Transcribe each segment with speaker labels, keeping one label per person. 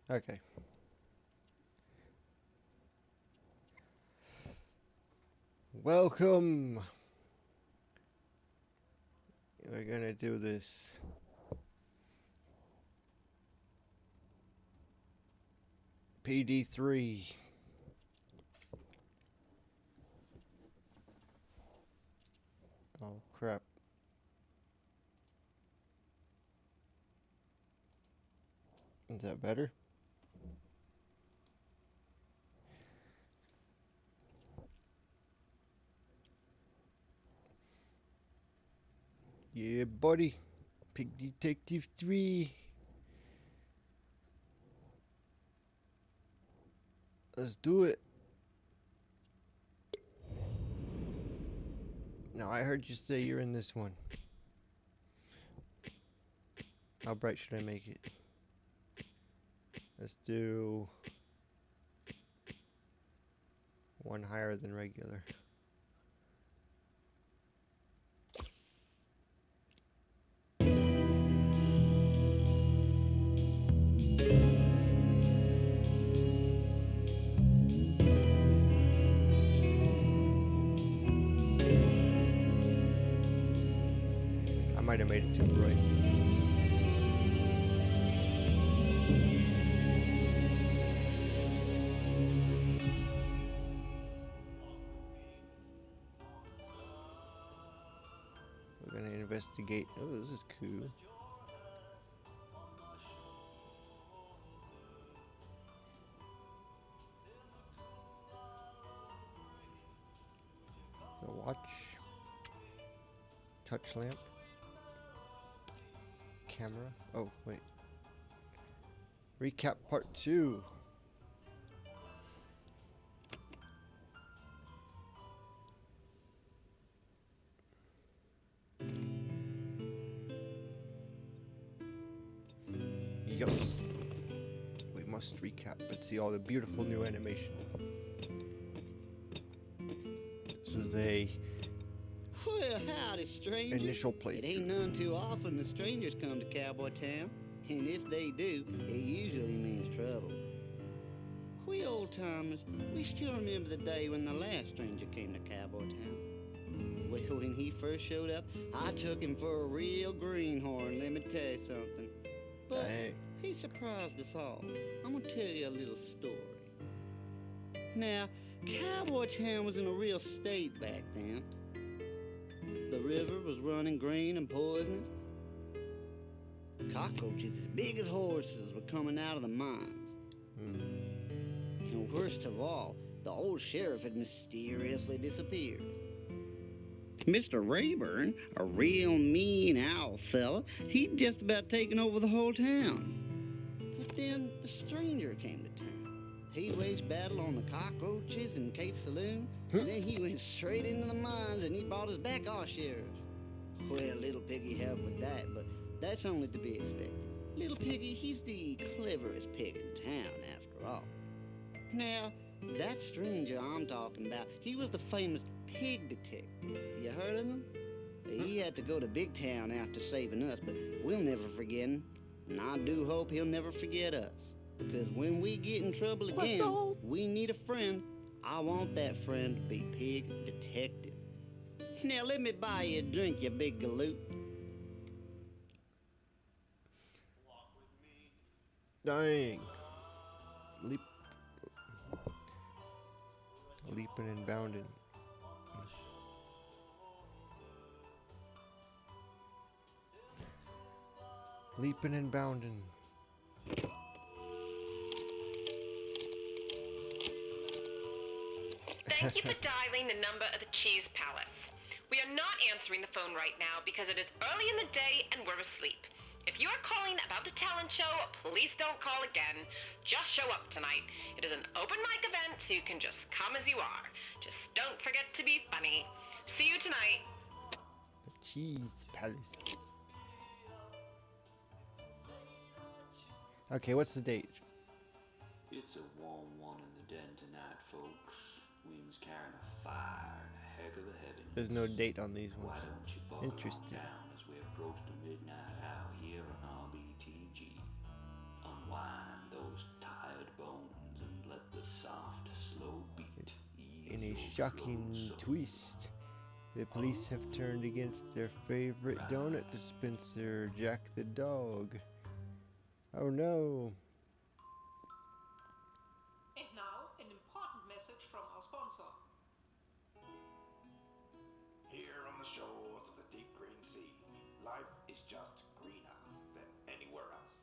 Speaker 1: Okay. Welcome. We're gonna do this. PD3. Oh crap. Is that better? Yeah, buddy. Pig Detective 3. Let's do it. Now, I heard you say you're in this one. How bright should I make it? Let's do one higher than regular. I might have made it too bright. We're gonna investigate. Oh, this is cool. The watch. Touch lamp. Camera. Oh, wait. Recap part 2. Yup. We must recap and see all the beautiful new animation. This is a
Speaker 2: Well, howdy, stranger.
Speaker 1: initial
Speaker 2: It ain't
Speaker 1: playthrough.
Speaker 2: none too often the strangers come to Cowboy Town, and if they do, it usually means trouble. We old-timers, we still remember the day when the last stranger came to Cowboy Town. Well, when he first showed up, I took him for a real greenhorn, let me tell you something. But
Speaker 1: Dang.
Speaker 2: he surprised us all. I'm gonna tell you a little story. Now, Cowboy Town was in a real state back then. The river was running green and poisonous. Cockroaches as big as horses were coming out of the mines. And worst of all, the old sheriff had mysteriously disappeared. Mr. Rayburn, a real mean owl fella, he'd just about taken over the whole town. But then the stranger came to town. He waged battle on the cockroaches in Kate's saloon, and then he went straight into the mines and he brought us back our sheriff. Well, Little Piggy helped with that, but that's only to be expected. Little Piggy, he's the cleverest pig in town, after all. Now, that stranger I'm talking about, he was the famous pig detective. You heard of him? He had to go to Big Town after saving us, but we'll never forget him. And I do hope he'll never forget us. Because when we get in trouble again, we need a friend. I want that friend to be Pig Detective. Now let me buy you a drink, you big galoot.
Speaker 1: Dang. Leaping and bounding. Leaping and bounding.
Speaker 3: Thank you for dialing the number of the Cheese Palace. We are not answering the phone right now because it is early in the day and we're asleep. If you are calling about the talent show, please don't call again. Just show up tonight. It is an open mic event, so you can just come as you are. Just don't forget to be funny. See you tonight.
Speaker 1: The Cheese Palace. Okay, what's the date?
Speaker 4: It's a warm one in the den tonight, folks. Winds carrying a fire and a heck of a heaviness.
Speaker 1: There's no date on these
Speaker 4: Why
Speaker 1: ones.
Speaker 4: don't you buckle on
Speaker 1: Interesting.
Speaker 4: down as we approach the midnight hour here on RBTG? Unwind those
Speaker 1: shocking twist. The police have turned against their favorite donut dispenser, Jack the Dog. Oh no.
Speaker 5: And now, an important message from our sponsor.
Speaker 6: Here on the shores of the deep green sea, life is just greener than anywhere else.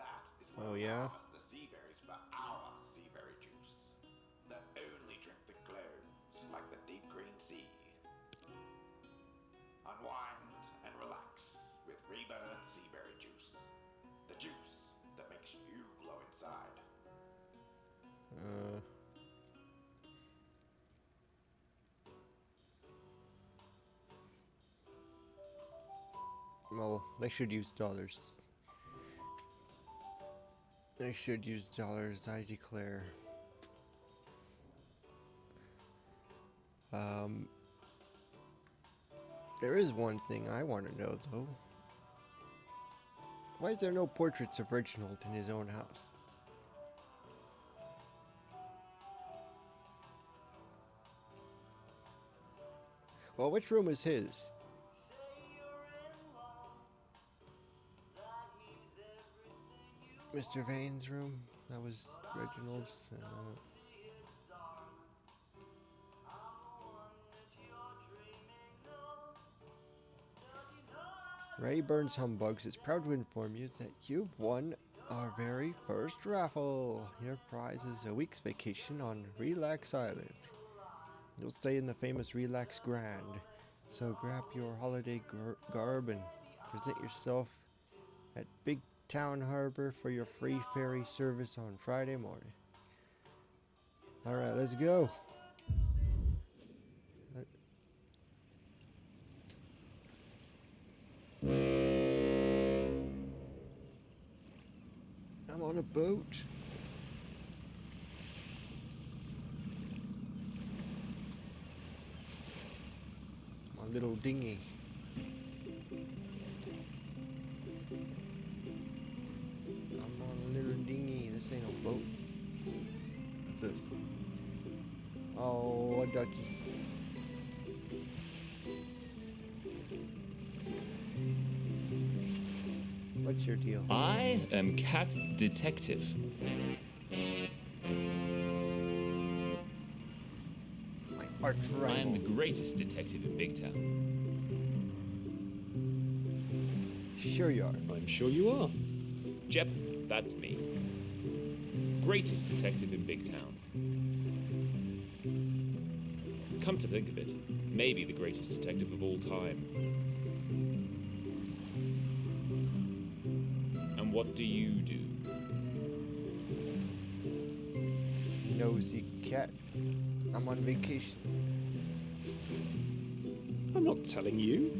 Speaker 6: That is why
Speaker 1: Oh,
Speaker 6: we
Speaker 1: yeah?
Speaker 6: harvest the sea berries for our sea berry juice, that only drink the clouds like the deep green sea. Unwind and relax with Reburn Sea Berry Juice, the juice that makes you glow inside.
Speaker 1: Well, they should use dollars. They should use dollars, I declare. There is one thing I want to know, though. Why is there no portraits of Reginald in his own house? Well, which room is his? Mr. Vane's room? That was Reginald's. Ray Burns Humbugs is proud to inform you that you've won our very first raffle. Your prize is a week's vacation on Relax Island. You'll stay in the famous Relax Grand, so grab your holiday garb and present yourself at Big Town Harbor for your free ferry service on Friday morning. Alright, let's go. I'm on a boat. My little dinghy. I'm on a little dinghy. This ain't a boat. What's this? Oh, a ducky. What's your deal?
Speaker 7: I am Cat Detective.
Speaker 1: My arch rival.
Speaker 7: I am the greatest detective in Big Town.
Speaker 1: Sure you are.
Speaker 8: I'm sure you are.
Speaker 7: Jep, that's me. Greatest detective in Big Town. Come to think of it, maybe the greatest detective of all time. And what do you do?
Speaker 1: Nosy cat. I'm on vacation.
Speaker 8: I'm not telling you.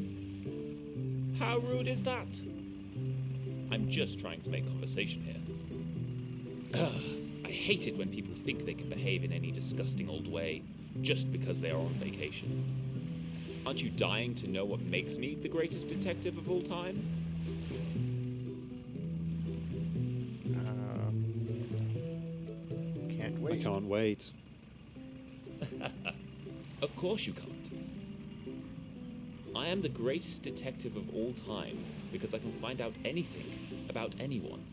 Speaker 7: How rude is that? I'm just trying to make conversation here. Ugh, I hate it when people think they can behave in any disgusting old way just because they are on vacation. Aren't you dying to know what makes me the greatest detective of all time?
Speaker 1: Can't
Speaker 8: I
Speaker 1: wait.
Speaker 8: can't wait.
Speaker 7: Of course you can't. I am the greatest detective of all time because I can find out anything about anyone.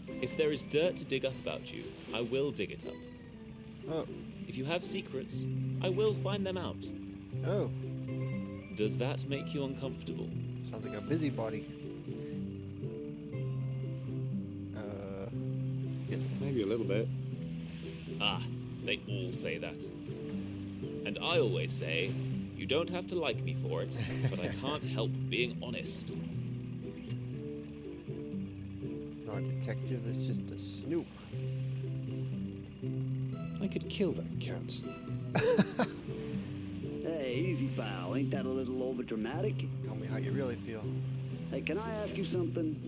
Speaker 7: If there is dirt to dig up about you, I will dig it up.
Speaker 1: Oh.
Speaker 7: If you have secrets, I will find them out.
Speaker 1: Oh.
Speaker 7: Does that make you uncomfortable?
Speaker 1: Sounds like a busybody. Yes.
Speaker 8: Maybe a little bit.
Speaker 7: Ah, they all say that. And I always say, you don't have to like me for it, but I can't help being honest.
Speaker 1: Not a detective, it's just a snoop.
Speaker 8: I could kill that cat.
Speaker 2: Hey, easy, pal. Ain't that a little over dramatic?
Speaker 1: Tell me how you really feel.
Speaker 2: Hey, can I ask you something?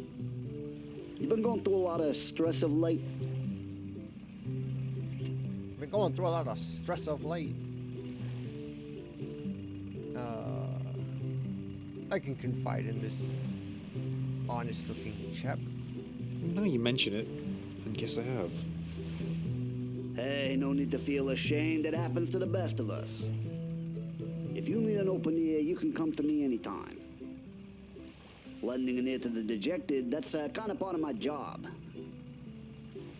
Speaker 2: You been going through a lot of stress of late?
Speaker 1: Been going through a lot of stress of late. I can confide in this honest-looking chap.
Speaker 8: Now you mention it, I guess I have.
Speaker 2: Hey, no need to feel ashamed. It happens to the best of us. If you need an open ear, you can come to me anytime. Lending an ear to the dejected, that's kind of part of my job.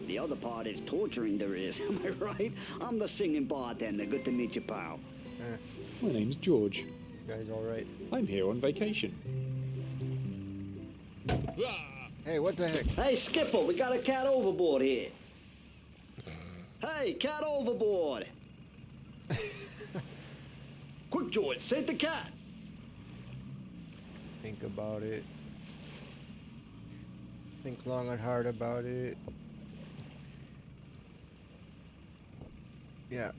Speaker 2: The other part is torturing their ears, am I right? I'm the singing bartender. Good to meet you, pal.
Speaker 8: My name's George.
Speaker 1: This guy's alright.
Speaker 8: I'm here on vacation.
Speaker 1: Hey, what the heck?
Speaker 2: Hey, Skipper, we got a cat overboard here. Hey, cat overboard! Quick, George, save the cat!
Speaker 1: Think about it. Think long and hard about it. Yeah.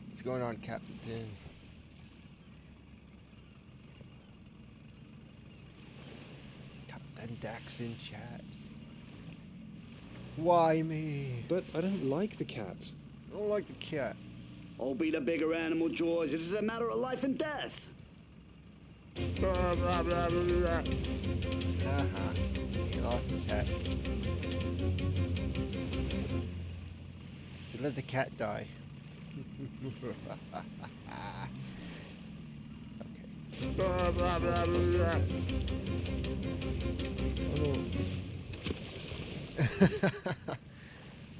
Speaker 1: What's going on, Captain? Captain Dax in chat. Why me?
Speaker 8: But I don't like the cat.
Speaker 1: I don't like the cat.
Speaker 2: Oh, be the bigger animal, George. This is a matter of life and death.
Speaker 1: Uh-huh. He lost his hat. Let the cat die. Okay. Oh.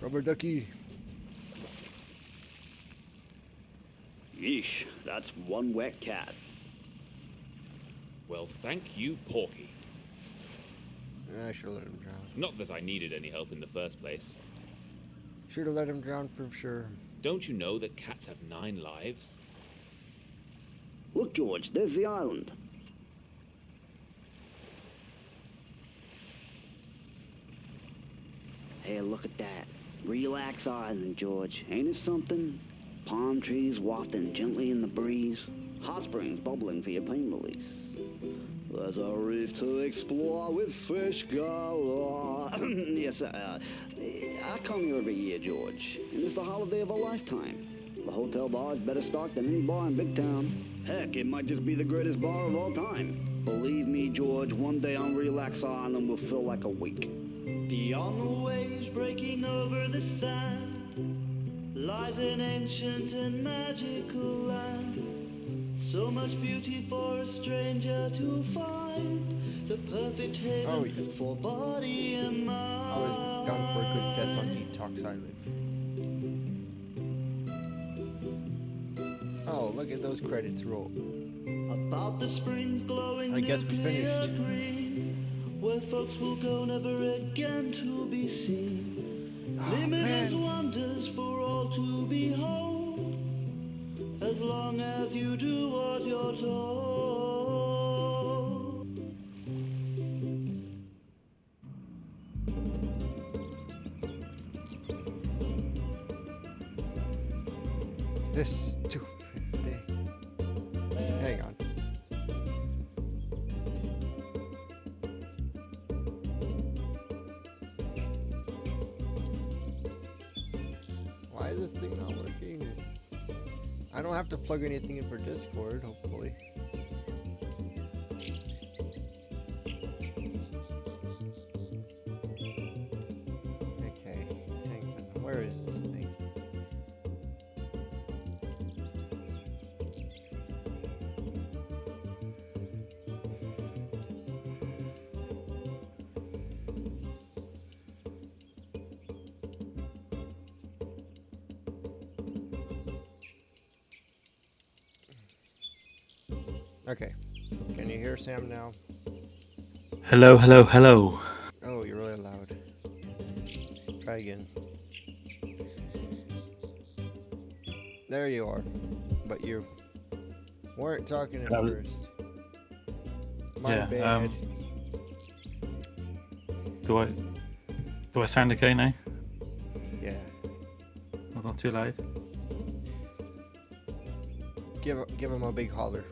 Speaker 1: Rubber ducky.
Speaker 2: Yeesh, that's one wet cat.
Speaker 7: Well, thank you, Porky.
Speaker 1: I should have let him drown.
Speaker 7: Not that I needed any help in the first place.
Speaker 1: Should have let him drown for sure.
Speaker 7: Don't you know that cats have 9 lives?
Speaker 2: Look, George, there's the island. Hey, look at that. Relax Island, George. Ain't it something? Palm trees wafting gently in the breeze. Hot springs bubbling for your pain release. There's a reef to explore with fish galore. Yes, I come here every year, George, and it's the holiday of a lifetime. The hotel bar is better stocked than any bar in Big Town. Heck, it might just be the greatest bar of all time. Believe me, George, one day on Relax Island will feel like a week.
Speaker 9: Beyond the waves breaking over the sand lies an ancient and magical land. So much beauty for a stranger to find. The perfect haven for body and mind.
Speaker 1: Always done for a good death on Detox Island. Oh, look at those credits roll.
Speaker 9: About the springs glowing
Speaker 1: I guess we finished.
Speaker 9: green, where folks will go never again to be seen.
Speaker 1: Oh,
Speaker 9: Limitless
Speaker 1: man.
Speaker 9: wonders for all to behold. As long as you do what you're told.
Speaker 1: This stupid thing. Hang on. Why is this thing not working? I don't have to plug anything in for Discord, hopefully. Okay, hang on. Where is this thing? Okay. Can you hear Sam now?
Speaker 10: Hello, hello, hello.
Speaker 1: Oh, you're really loud. Try again. There you are. But you weren't talking at first. My bad.
Speaker 10: Do I sound okay now?
Speaker 1: Yeah.
Speaker 10: I'm not too loud.
Speaker 1: Give him a big holler.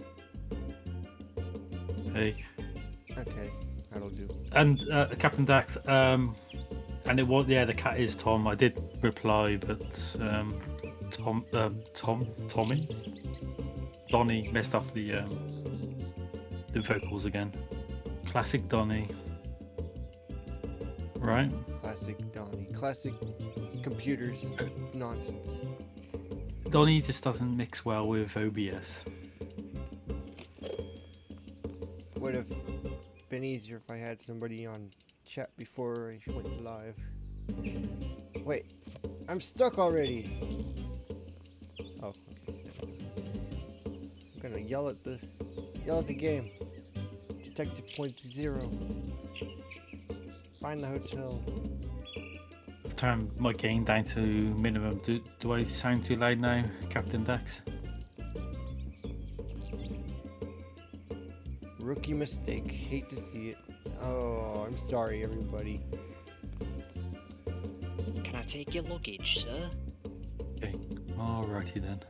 Speaker 10: Hey.
Speaker 1: Okay, that'll do.
Speaker 10: And Captain Dax, and it was, yeah, the cat is Tom. I did reply, but Tommy, Donnie messed up the vocals again. Classic Donnie, right?
Speaker 1: Classic Donnie. Classic computers and nonsense.
Speaker 10: Donnie just doesn't mix well with OBS.
Speaker 1: Would have been easier if I had somebody on chat before I went live. Wait, I'm stuck already. Oh, okay. I'm gonna yell at the game. Detective point 0. Find the hotel.
Speaker 10: Turn my gain down to minimum. Do I sound too loud now, Captain Dax?
Speaker 1: Rookie mistake. Hate to see it. Oh, I'm sorry, everybody.
Speaker 11: Can I take your luggage, sir?
Speaker 10: Okay, alrighty then.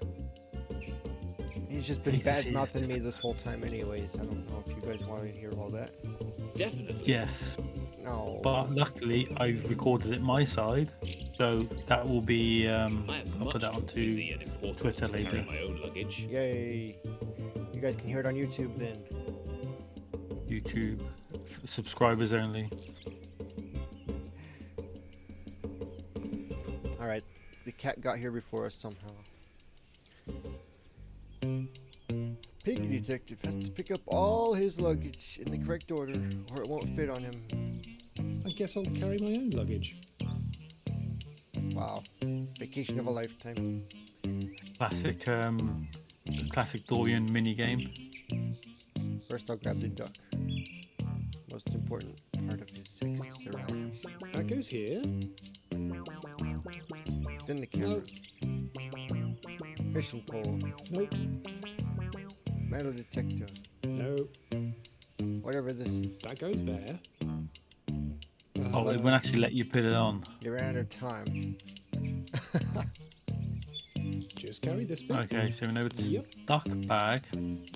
Speaker 1: He's just been
Speaker 10: Hate to see
Speaker 1: bad-mouthing
Speaker 10: it.
Speaker 1: me this whole time anyways. I don't know if you guys want to hear all that.
Speaker 7: Definitely.
Speaker 10: Yes,
Speaker 1: No.
Speaker 10: but luckily I've recorded it my side, so that will be.
Speaker 7: I am
Speaker 10: I'll
Speaker 7: much
Speaker 10: put that
Speaker 7: too
Speaker 10: onto
Speaker 7: busy and important
Speaker 10: Twitter
Speaker 7: to carry
Speaker 10: later.
Speaker 7: my own luggage.
Speaker 1: Yay. You guys can hear it on YouTube then.
Speaker 10: YouTube subscribers only.
Speaker 1: Alright, the cat got here before us somehow. Pig detective has to pick up all his luggage in the correct order, or it won't fit on him.
Speaker 8: I guess I'll carry my own luggage.
Speaker 1: Wow. Vacation of a lifetime.
Speaker 10: Classic Dorian mini game.
Speaker 1: First I'll grab the duck. Most important part of his accessorization.
Speaker 8: That goes here.
Speaker 1: Then the camera. Fishing pole.
Speaker 8: Nope.
Speaker 1: Metal detector.
Speaker 8: No.
Speaker 1: Whatever this is.
Speaker 8: That goes there.
Speaker 10: Oh, it won't actually let you put it on.
Speaker 1: You're out of time.
Speaker 8: Just carry this bit.
Speaker 10: Okay, so we know it's
Speaker 8: Yep.
Speaker 10: duck bag,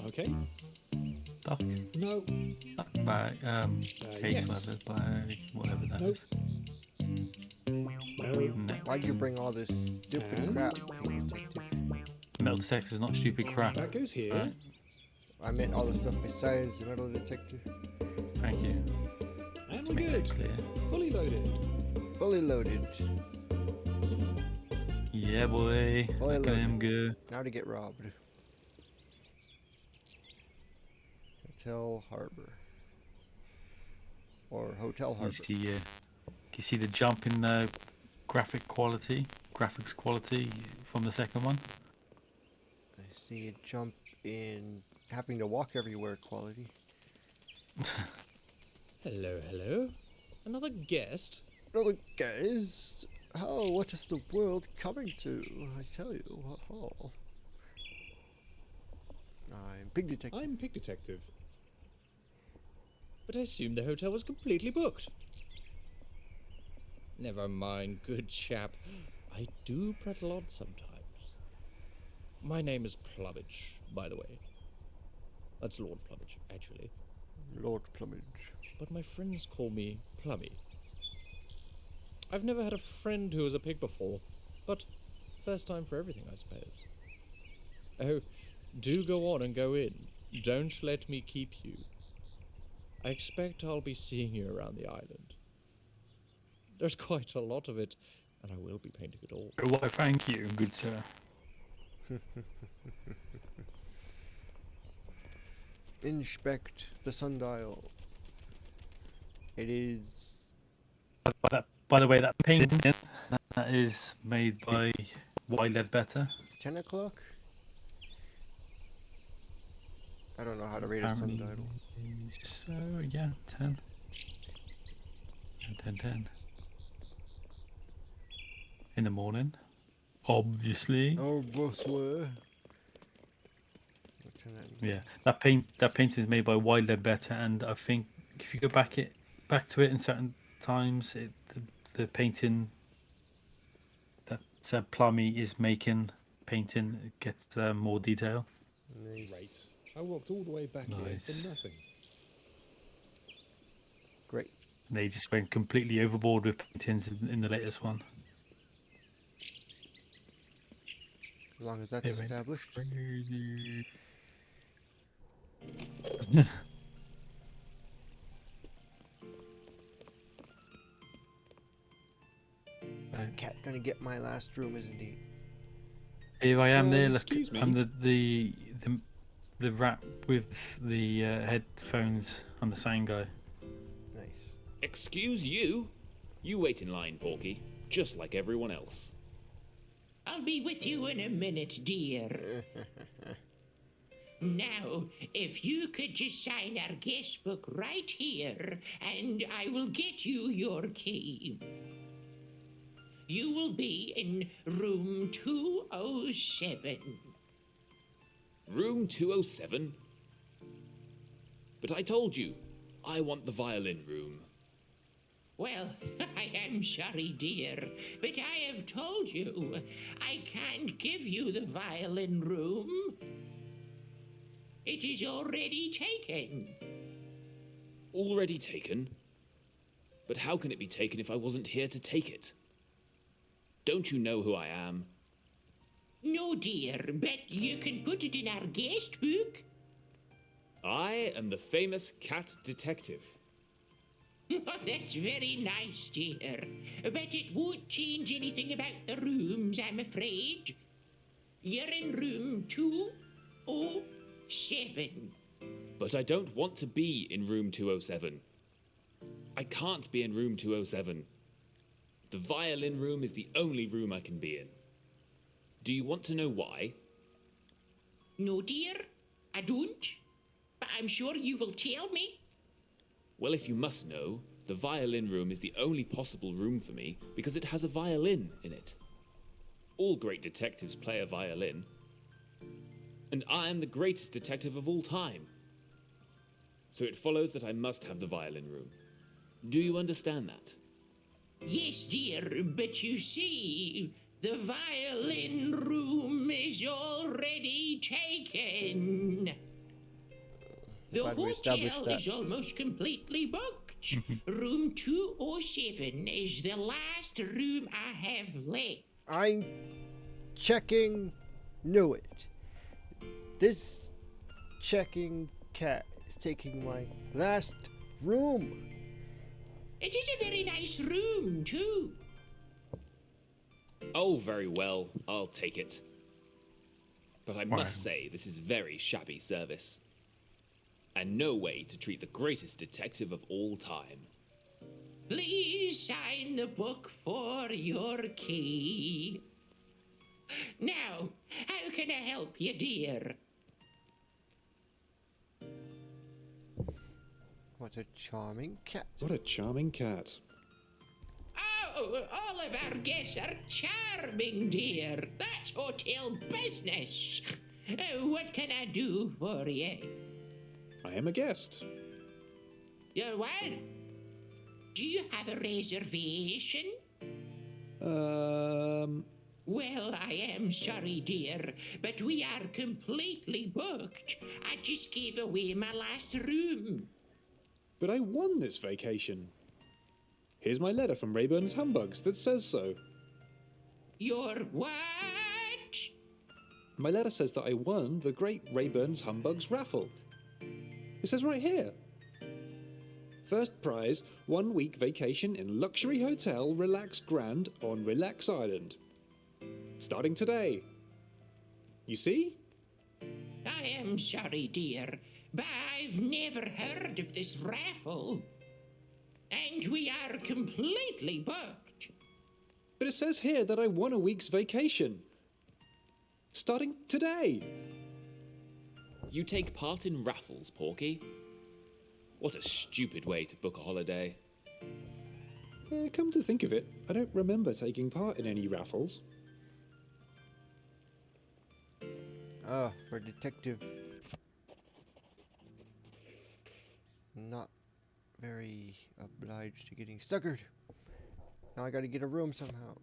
Speaker 8: Okay.
Speaker 10: duck
Speaker 8: No.
Speaker 10: bag, case
Speaker 8: yes.
Speaker 10: weather bag, whatever that
Speaker 8: Nope.
Speaker 10: is.
Speaker 8: No.
Speaker 10: No,
Speaker 1: Why'd you bring all this stupid
Speaker 8: And-
Speaker 1: crap, Pig detective?
Speaker 10: metal detector is not stupid crap.
Speaker 8: That goes here.
Speaker 10: Right.
Speaker 1: I meant all the stuff besides the metal detector.
Speaker 10: Thank you.
Speaker 8: And
Speaker 10: To
Speaker 8: we're
Speaker 10: make that
Speaker 8: good.
Speaker 10: clear.
Speaker 8: Fully loaded.
Speaker 1: Fully loaded.
Speaker 10: Yeah, boy.
Speaker 1: Fully
Speaker 10: Look at him
Speaker 1: loaded.
Speaker 10: go.
Speaker 1: Now to get robbed. Hotel Harbor. Or Hotel
Speaker 10: You
Speaker 1: Harbor.
Speaker 10: see, can you see the jump in graphics quality from the second one?
Speaker 1: I see a jump in having to walk everywhere quality.
Speaker 12: Hello, hello. Another guest?
Speaker 1: Another guest? Oh, what is the world coming to? I tell you. Oh. I'm Pig Detective.
Speaker 8: I'm Pig Detective.
Speaker 12: But I assumed the hotel was completely booked. Never mind, good chap. I do prattle on sometimes. My name is Plumage, by the way. That's Lord Plumage, actually.
Speaker 1: Lord Plumage.
Speaker 12: But my friends call me Plummy. I've never had a friend who was a pig before, but first time for everything, I suppose. Oh, do go on and go in. Don't let me keep you. I expect I'll be seeing you around the island. There's quite a lot of it, and I will be painting it all.
Speaker 10: Why, thank you, good sir.
Speaker 1: Inspect the sundial. It is
Speaker 10: By the way, that painting that is made by Wild Better.
Speaker 1: 10 o'clock? I don't know how to read a
Speaker 10: Apparently.
Speaker 1: sundial.
Speaker 10: So yeah, 10. 10. In the morning, obviously.
Speaker 1: Oh, Bosworth.
Speaker 10: Yeah, that painting is made by Wild Better, and I think if you go back to it in certain times, the painting that Plummy is making painting it gets more detail.
Speaker 1: Nice.
Speaker 8: Right. I walked all the way back here
Speaker 10: Nice.
Speaker 8: for nothing.
Speaker 1: Great.
Speaker 10: They just went completely overboard with paintings in the latest one.
Speaker 1: As long as that's
Speaker 10: They went
Speaker 1: established.
Speaker 10: crazy.
Speaker 1: Cat gonna get my last room, isn't he?
Speaker 10: Here I am there. Look,
Speaker 8: excuse me.
Speaker 10: I'm the rap with the headphones. I'm the same guy.
Speaker 1: Nice.
Speaker 7: Excuse you? You wait in line, Porky, just like everyone else.
Speaker 13: I'll be with you in a minute, dear. Now, if you could just sign our guest book right here, and I will get you your key. You will be in room 207.
Speaker 7: Room 207? But I told you, I want the violin room.
Speaker 13: Well, I am sorry, dear, but I have told you I can't give you the violin room. It is already taken.
Speaker 7: Already taken? But how can it be taken if I wasn't here to take it? Don't you know who I am?
Speaker 13: No, dear, but you can put it in our guest book.
Speaker 7: I am the famous cat detective.
Speaker 13: That's very nice, dear. But it won't change anything about the rooms, I'm afraid. You're in room 207.
Speaker 7: But I don't want to be in room 207. I can't be in room 207. The violin room is the only room I can be in. Do you want to know why?
Speaker 13: No, dear, I don't. But I'm sure you will tell me.
Speaker 7: Well, if you must know, the violin room is the only possible room for me because it has a violin in it. All great detectives play a violin. And I am the greatest detective of all time. So it follows that I must have the violin room. Do you understand that?
Speaker 13: Yes, dear, but you see, the violin room is already taken. The
Speaker 1: Glad we established
Speaker 13: hotel
Speaker 1: that.
Speaker 13: is almost completely booked. Room 207 is the last room I have left.
Speaker 1: I'm checking. Knew it. This checking cat is taking my last room.
Speaker 13: It is a very nice room, too.
Speaker 7: Oh, very well. I'll take it. But I must say, this is very shabby service. And no way to treat the greatest detective of all time.
Speaker 13: Please sign the book for your key. Now, how can I help you, dear?
Speaker 1: What a charming cat.
Speaker 8: What a charming cat.
Speaker 13: Oh, all of our guests are charming, dear. That's hotel business. What can I do for you?
Speaker 8: I am a guest.
Speaker 13: You're what? Do you have a reservation? Well, I am sorry, dear, but we are completely booked. I just gave away my last room.
Speaker 8: But I won this vacation. Here's my letter from Rayburn's Humbugs that says so.
Speaker 13: Your what?
Speaker 8: My letter says that I won the Great Rayburn's Humbugs raffle. It says right here. First prize, 1 week vacation in luxury hotel Relax Grand on Relax Island. Starting today. You see?
Speaker 13: I am sorry, dear, but I've never heard of this raffle. And we are completely booked.
Speaker 8: But it says here that I won a week's vacation. Starting today.
Speaker 7: You take part in raffles, Porky? What a stupid way to book a holiday.
Speaker 8: Come to think of it, I don't remember taking part in any raffles.
Speaker 1: Ah, for a detective. Not very obliged to getting suckered. Now I gotta get a room somehow.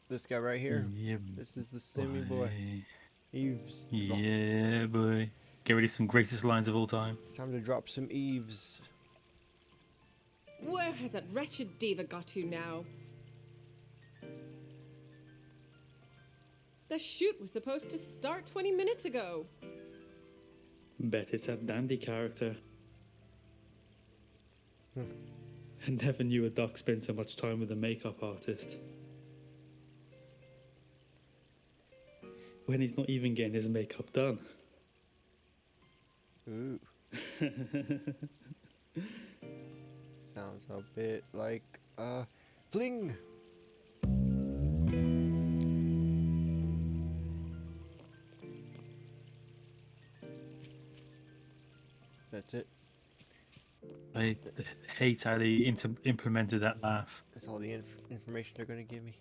Speaker 1: This guy right here.
Speaker 10: Yeah,
Speaker 1: This is the Simi boy. Eves.
Speaker 10: Yeah, boy. Get ready for some greatest lines of all time.
Speaker 1: It's time to drop some Eves.
Speaker 14: Where has that wretched diva got to now? The shoot was supposed to start 20 minutes ago.
Speaker 10: Bet it's that dandy character. I never knew a duck spent so much time with a makeup artist. When he's not even getting his makeup done.
Speaker 1: Ooh. Sounds a bit like a fling. That's it.
Speaker 10: I hate how they implemented that laugh.
Speaker 1: That's all the information they're going to give me.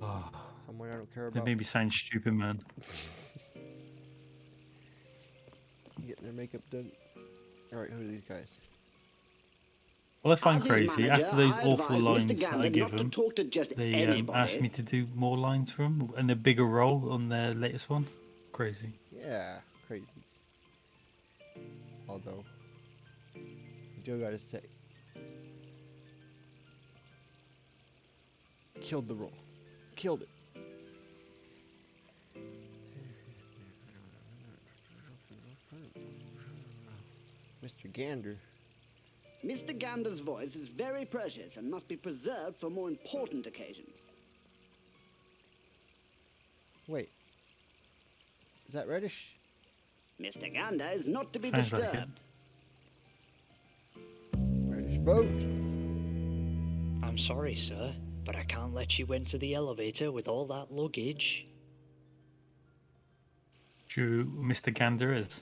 Speaker 10: Oh,
Speaker 1: Someone I don't care
Speaker 10: they
Speaker 1: about.
Speaker 10: made me sound stupid, man.
Speaker 1: Getting their makeup done. Alright, who are these guys?
Speaker 10: Well, I find
Speaker 2: As his
Speaker 10: crazy,
Speaker 2: manager,
Speaker 10: after those
Speaker 2: I
Speaker 10: awful
Speaker 2: advise Mr.
Speaker 10: lines that
Speaker 2: Gander
Speaker 10: I give
Speaker 2: not to
Speaker 10: them,
Speaker 2: talk to just
Speaker 10: they
Speaker 2: anybody.
Speaker 10: asked me to do more lines for them, and a bigger role on their latest one. Crazy.
Speaker 1: Yeah, crazies. Although, I do gotta say, killed the role. Killed it. Mr. Gander.
Speaker 2: Mr. Gander's voice is very precious and must be preserved for more important occasions.
Speaker 1: Wait. Is that reddish?
Speaker 2: Mr. Gander is not to be
Speaker 10: Sounds like
Speaker 2: disturbed.
Speaker 1: Reddish boat.
Speaker 11: I'm sorry, sir, but I can't let you into the elevator with all that luggage.
Speaker 10: Who Mr. Gander is.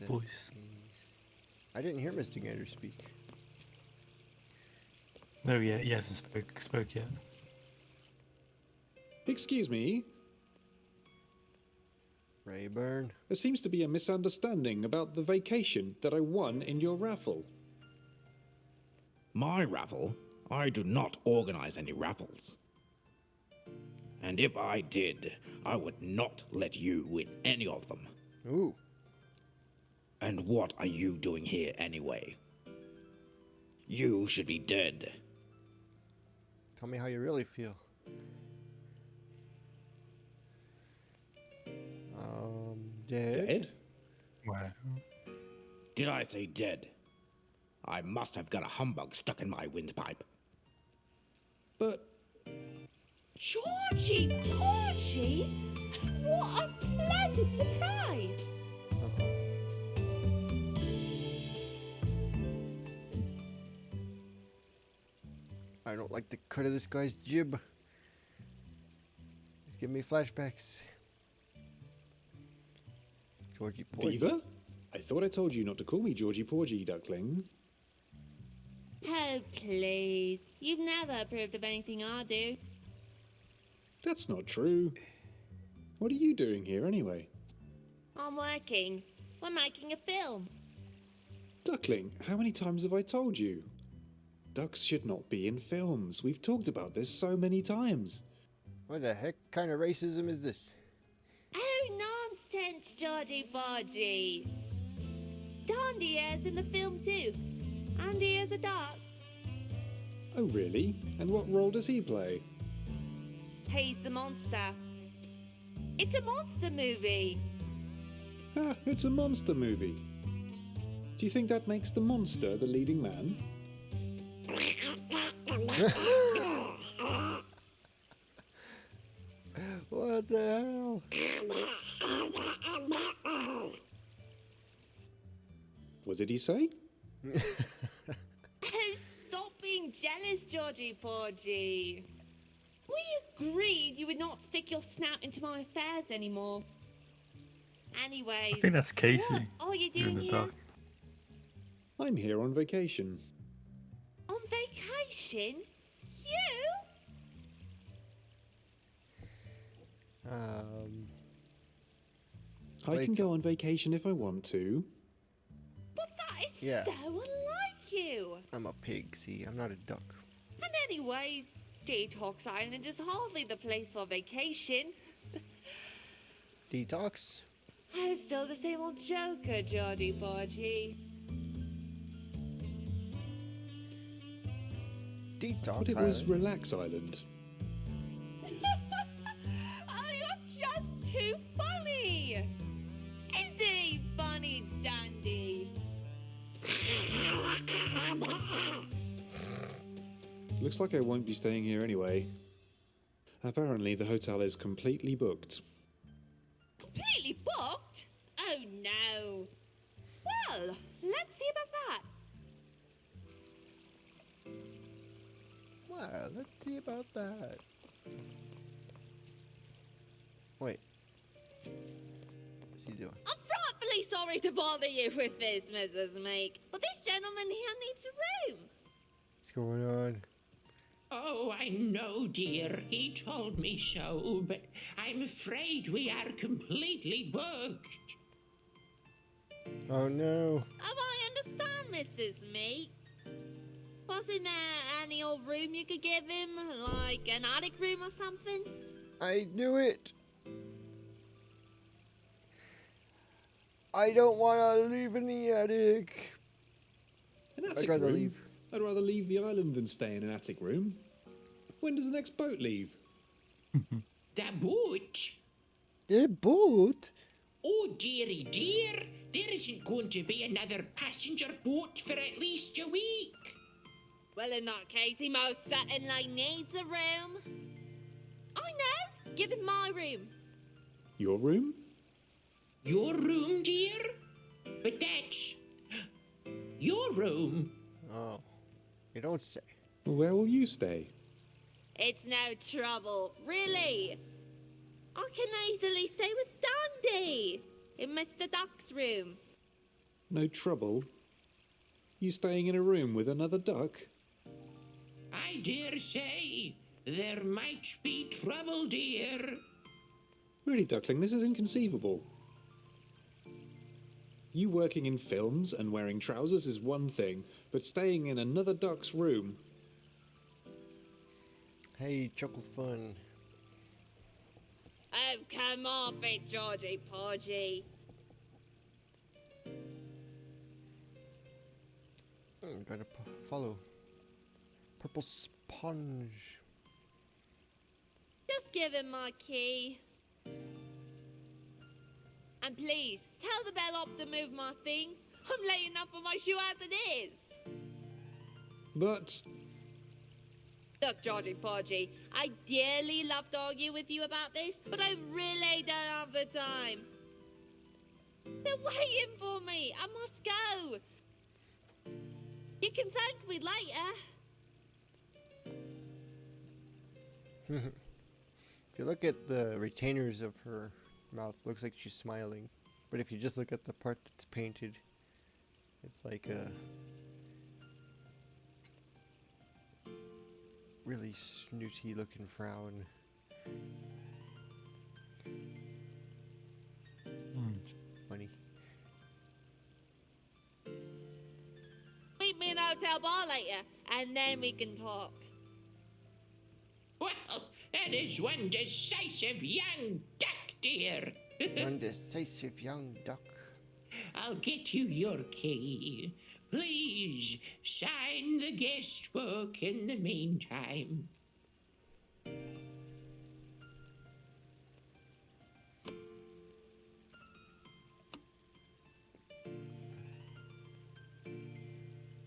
Speaker 10: Voice.
Speaker 1: I didn't hear Mr. Gander speak.
Speaker 10: No, yeah, he hasn't spoke yet.
Speaker 8: Excuse me,
Speaker 1: Rayburn.
Speaker 8: there seems to be a misunderstanding about the vacation that I won in your raffle.
Speaker 6: My raffle? I do not organize any raffles. And if I did, I would not let you win any of them.
Speaker 1: Ooh.
Speaker 6: And what are you doing here anyway? You should be dead.
Speaker 1: Tell me how you really feel. Dead?
Speaker 8: Dead?
Speaker 10: Wow.
Speaker 6: Did I say dead? I must have got a humbug stuck in my windpipe.
Speaker 8: But
Speaker 14: Georgie Porgy! What a pleasant surprise!
Speaker 1: I don't like the cut of this guy's jib. He's giving me flashbacks. Georgie Porgy.
Speaker 8: Diva? I thought I told you not to call me Georgie Porgy, duckling.
Speaker 14: Oh, please. You've never approved of anything I do.
Speaker 8: That's not true. What are you doing here anyway?
Speaker 14: I'm working. We're making a film.
Speaker 8: Duckling, how many times have I told you? Ducks should not be in films. We've talked about this so many times.
Speaker 1: What the heck kind of racism is this?
Speaker 14: Oh, nonsense, Georgie Porgy. Dandy is in the film too. Andy is a duck.
Speaker 8: Oh, really? And what role does he play?
Speaker 14: He's the monster. It's a monster movie.
Speaker 8: Ah, it's a monster movie. Do you think that makes the monster the leading man?
Speaker 1: What the hell?
Speaker 8: What did he say?
Speaker 14: Oh, stop being jealous, Georgie Porgy. We agreed you would not stick your snout into my affairs anymore. Anyways,
Speaker 10: I think that's Casey.
Speaker 14: What are you
Speaker 10: You're in
Speaker 14: doing
Speaker 10: the
Speaker 14: here?
Speaker 10: dark.
Speaker 8: I'm here on vacation.
Speaker 14: On vacation? You?
Speaker 8: I can go on vacation if I want to.
Speaker 14: But that is
Speaker 1: Yeah.
Speaker 14: so unlike you.
Speaker 1: I'm a pig, see? I'm not a duck.
Speaker 14: And anyways, Detox Island is hardly the place for vacation.
Speaker 1: Detox?
Speaker 14: I'm still the same old joker, Georgie Porgy.
Speaker 1: Detox
Speaker 8: But it was
Speaker 1: Island?
Speaker 8: Relax Island.
Speaker 14: Oh, you're just too funny! Izzy,
Speaker 8: Looks like I won't be staying here anyway. Apparently, the hotel is completely booked.
Speaker 14: Completely booked? Oh no. Well, let's see about that.
Speaker 1: Well, let's see about that. Wait. What's he doing?
Speaker 14: I'm frightfully sorry to bother you with this, Mrs. Meek, but this gentleman here needs a room.
Speaker 1: What's going on?
Speaker 13: Oh, I know, dear. He told me so, but I'm afraid we are completely booked.
Speaker 1: Oh no.
Speaker 14: I understand, Mrs. Meek. Wasn't there any old room you could give him? Like an attic room or something?
Speaker 1: I knew it. I don't want to leave in the attic.
Speaker 8: An attic
Speaker 1: I'd rather
Speaker 8: room?
Speaker 1: leave.
Speaker 8: I'd rather leave the island than stay in an attic room. When does the next boat leave?
Speaker 13: The boat?
Speaker 1: The boat?
Speaker 13: Oh, dearie dear. There isn't going to be another passenger boat for at least a week.
Speaker 14: Well, in that case, he most certainly needs a room. I know. Give him my room.
Speaker 8: Your room?
Speaker 13: Your room, dear? But that's your room.
Speaker 1: Oh. You don't say.
Speaker 8: Where will you stay?
Speaker 14: It's no trouble, really. I can easily stay with Dandy in Mr. Duck's room.
Speaker 8: No trouble? You staying in a room with another duck?
Speaker 13: I dare say there might be trouble, dear.
Speaker 8: Really, Duckling, this is inconceivable. You working in films and wearing trousers is one thing, but staying in another duck's room...
Speaker 1: Hey, Chuckle Fun.
Speaker 14: Oh, come off it, Georgie Porgy.
Speaker 1: Gotta follow. Purple sponge.
Speaker 14: Just give him my key. And please, tell the bellhop to move my things. I'm late enough for my shoe as it is.
Speaker 8: But...
Speaker 14: Look, Georgie Porgy, I dearly love to argue with you about this, but I really don't have the time. They're waiting for me. I must go. You can thank me later.
Speaker 1: If you look at the retainers of her mouth, looks like she's smiling. But if you just look at the part that's painted, it's like a really snooty looking frown. Funny.
Speaker 14: Meet me in the hotel bar later, and then we can talk.
Speaker 13: Well, that is one decisive young duck, dear.
Speaker 1: One decisive young duck.
Speaker 13: I'll get you your key. Please sign the guest book in the meantime.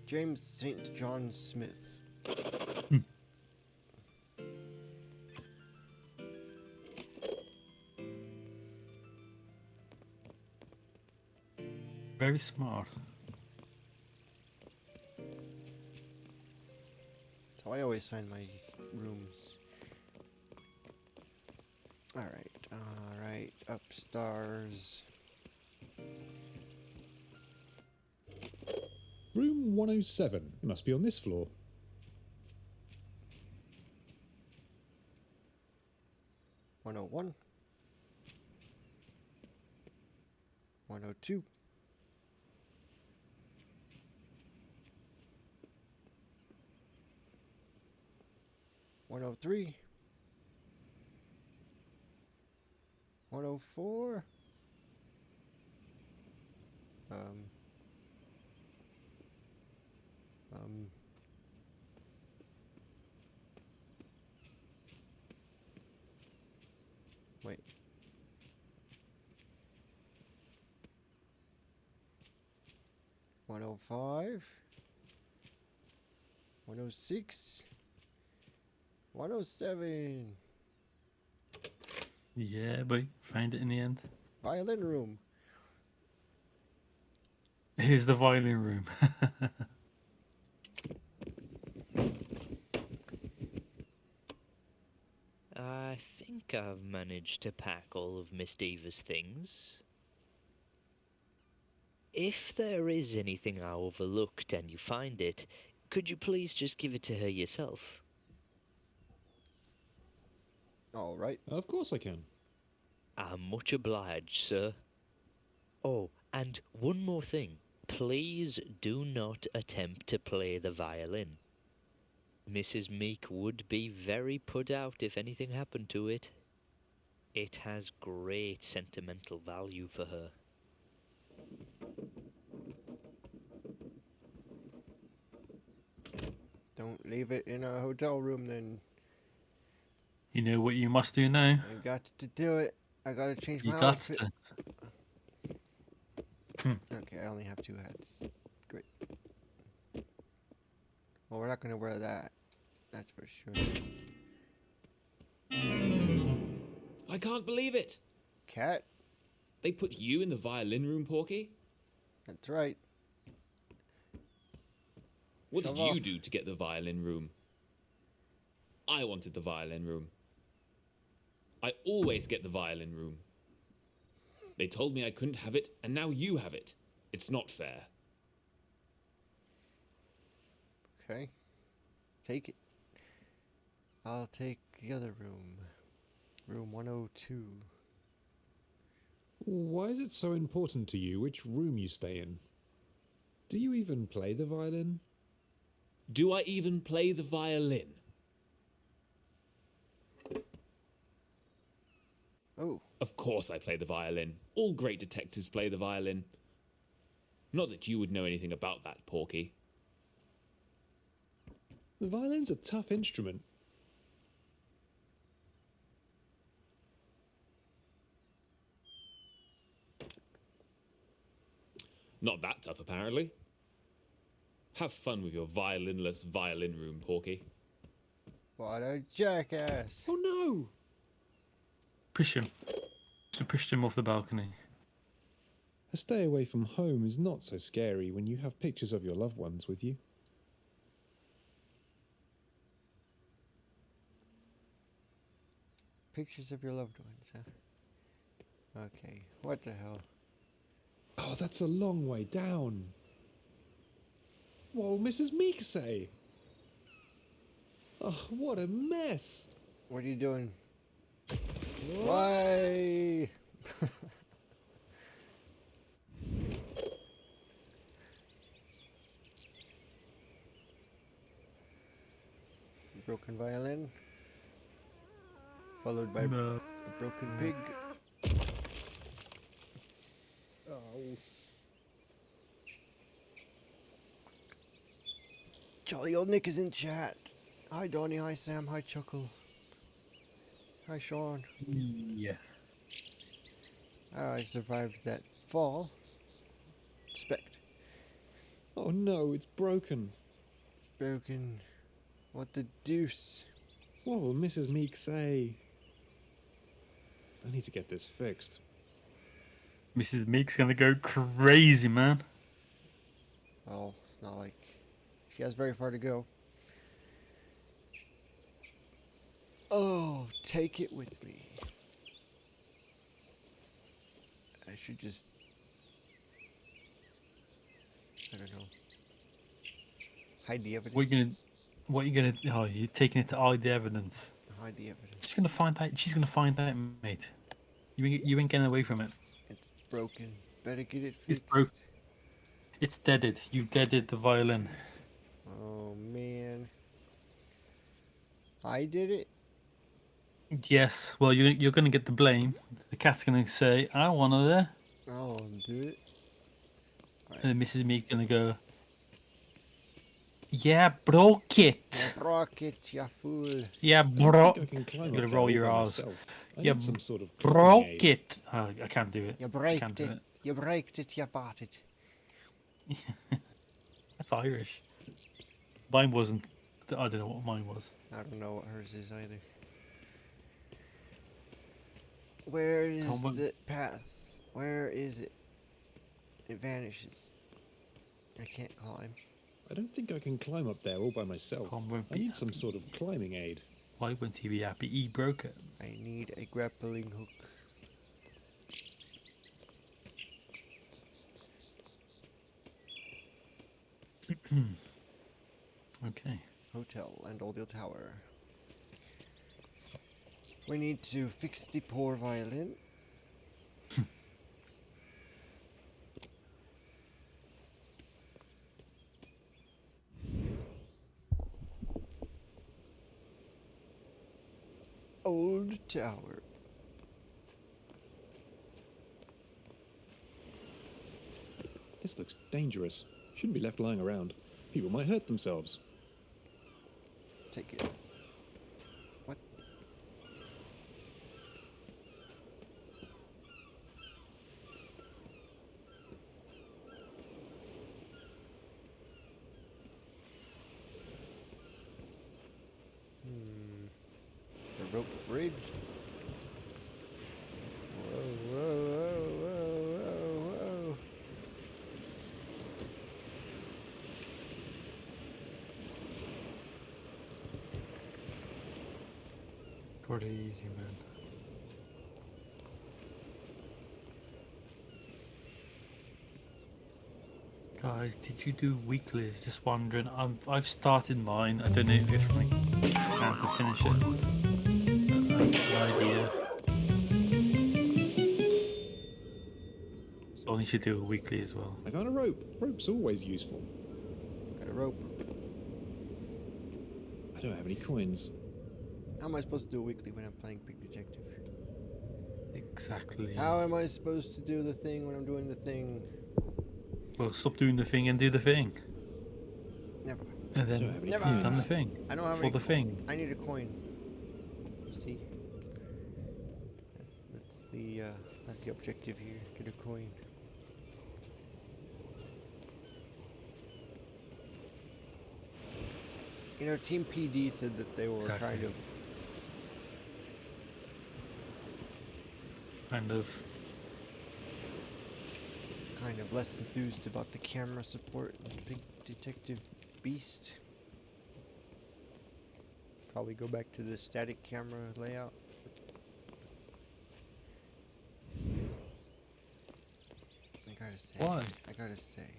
Speaker 1: James St. John Smith.
Speaker 10: Very smart.
Speaker 1: So I always sign my rooms. Alright, upstairs.
Speaker 8: Room 107. It must be on this floor.
Speaker 1: One 101. 102. 103. 104. Wait. $105. 106. 107.
Speaker 10: Yeah, boy. Find it in the end.
Speaker 1: Violin room.
Speaker 10: Here's the violin room.
Speaker 15: I think I've managed to pack all of Miss Diva's things. If there is anything I overlooked and you find it, could you please just give it to her yourself?
Speaker 1: All right.
Speaker 8: Of course I can.
Speaker 15: I'm much obliged, sir. Oh, and one more thing. Please do not attempt to play the violin. Mrs. Meek would be very put out if anything happened to it. It has great sentimental value for her.
Speaker 1: Don't leave it in a hotel room then.
Speaker 10: You know what you must do now?
Speaker 1: I got to do it. I gotta change my
Speaker 10: You got
Speaker 1: outfit.
Speaker 10: to.
Speaker 1: Okay, I only have 2 hats. Great. Well, we're not gonna wear that. That's for sure.
Speaker 7: I can't believe it.
Speaker 1: Cat?
Speaker 7: They put you in the violin room, Porky?
Speaker 1: That's right.
Speaker 7: What
Speaker 1: Shove
Speaker 7: did you
Speaker 1: off.
Speaker 7: do to get the violin room? I wanted the violin room. I always get the violin room. They told me I couldn't have it, and now you have it. It's not fair.
Speaker 1: Okay. Take it. I'll take the other room. Room 102.
Speaker 8: Why is it so important to you which room you stay in? Do you even play the violin?
Speaker 7: Do I even play the violin?
Speaker 1: Oh.
Speaker 7: Of course I play the violin. All great detectives play the violin. Not that you would know anything about that, Porky.
Speaker 8: The violin's a tough instrument.
Speaker 7: Not that tough, apparently. Have fun with your violinless violin room, Porky.
Speaker 1: What a jackass.
Speaker 8: Oh no!
Speaker 10: Push him. So pushed him off the balcony.
Speaker 8: A stay away from home is not so scary when you have pictures of your loved ones with you.
Speaker 1: Pictures of your loved ones, huh? Okay, what the hell?
Speaker 8: Oh, that's a long way down. What will Mrs. Meek say? Oh, what a mess.
Speaker 1: What are you doing? Why? Broken violin. Followed by
Speaker 10: No.
Speaker 1: a broken pig.
Speaker 8: Oh.
Speaker 1: Jolly old Nick is in chat. Hi Donnie, hi Sam, hi Chuckle. Hi Sean.
Speaker 10: Yeah.
Speaker 1: I survived that fall. Respect.
Speaker 8: Oh no, it's broken.
Speaker 1: It's broken. What the deuce?
Speaker 8: What will Mrs. Meek say? I need to get this fixed.
Speaker 10: Mrs. Meek's gonna go crazy, man.
Speaker 1: Oh, it's not like she has very far to go. Oh, take it with me. I should just... I don't know. Hide the evidence.
Speaker 10: What are you gonna? Oh, you're taking it to hide the evidence.
Speaker 1: Hide the evidence.
Speaker 10: She's gonna find out. She's gonna find out, mate. You ain't getting away from it.
Speaker 1: It's broken. Better get it fixed.
Speaker 10: It's broke. It's deaded. You deaded the violin.
Speaker 1: Oh man. I did it?
Speaker 10: Yes. Well, you're gonna get the blame. The cat's gonna say, "I wanted there,"
Speaker 1: I'll do it.
Speaker 10: and then Mrs. Meek gonna go, "Yeah, broke it.
Speaker 1: You broke it, you fool.
Speaker 10: Yeah,
Speaker 8: I don't
Speaker 10: broke."
Speaker 8: think I can climb
Speaker 10: You're
Speaker 8: up
Speaker 10: gonna roll
Speaker 8: there
Speaker 10: your
Speaker 8: all by
Speaker 10: R's.
Speaker 8: myself. I
Speaker 10: Yeah,
Speaker 8: need some sort of
Speaker 10: broke
Speaker 8: climbing aid.
Speaker 10: it. Oh, I can't do it.
Speaker 1: You
Speaker 10: I
Speaker 1: braked
Speaker 10: can't do
Speaker 1: it.
Speaker 10: it.
Speaker 1: You braked it, you bought it.
Speaker 10: That's Irish. Mine wasn't. I don't know what mine was.
Speaker 1: I don't know what hers is either. Where is the path? Where is it? It vanishes. I can't climb.
Speaker 8: I don't think I can climb up there all by myself. I need some sort of climbing aid.
Speaker 10: Why wouldn't he be happy? He broke it.
Speaker 1: I need a grappling hook.
Speaker 10: Okay.
Speaker 1: Hotel and audio tower. We need to fix the poor violin. Old tower.
Speaker 8: This looks dangerous. Shouldn't be left lying around. People might hurt themselves.
Speaker 1: Take it. What? A rope bridge. Whoa, whoa, whoa, whoa, whoa, whoa.
Speaker 10: Crazy, man. Guys, did you do weeklies? Just wondering. I've started mine. I don't know if I chance to finish it. I have no idea. So I should do a weekly as well.
Speaker 8: I found a rope. Rope's always useful.
Speaker 1: Got a rope.
Speaker 8: I don't have any coins.
Speaker 1: How am I supposed to do a weekly when I'm playing Big Detective?
Speaker 10: Exactly.
Speaker 1: How am I supposed to do the thing when I'm doing the thing?
Speaker 10: Well, stop doing the thing and do the thing.
Speaker 1: Never.
Speaker 10: And then
Speaker 1: Never.
Speaker 10: you've done the thing.
Speaker 1: I don't have
Speaker 10: for
Speaker 1: any
Speaker 10: the thing.
Speaker 1: I need a coin. See, that's the objective here. Get a coin. You know, Team PD said that they were
Speaker 10: Exactly.
Speaker 1: kind of less enthused about the camera support in Big Detective Beast. Probably go back to the static camera layout. I gotta say.
Speaker 10: Why?
Speaker 1: I gotta say.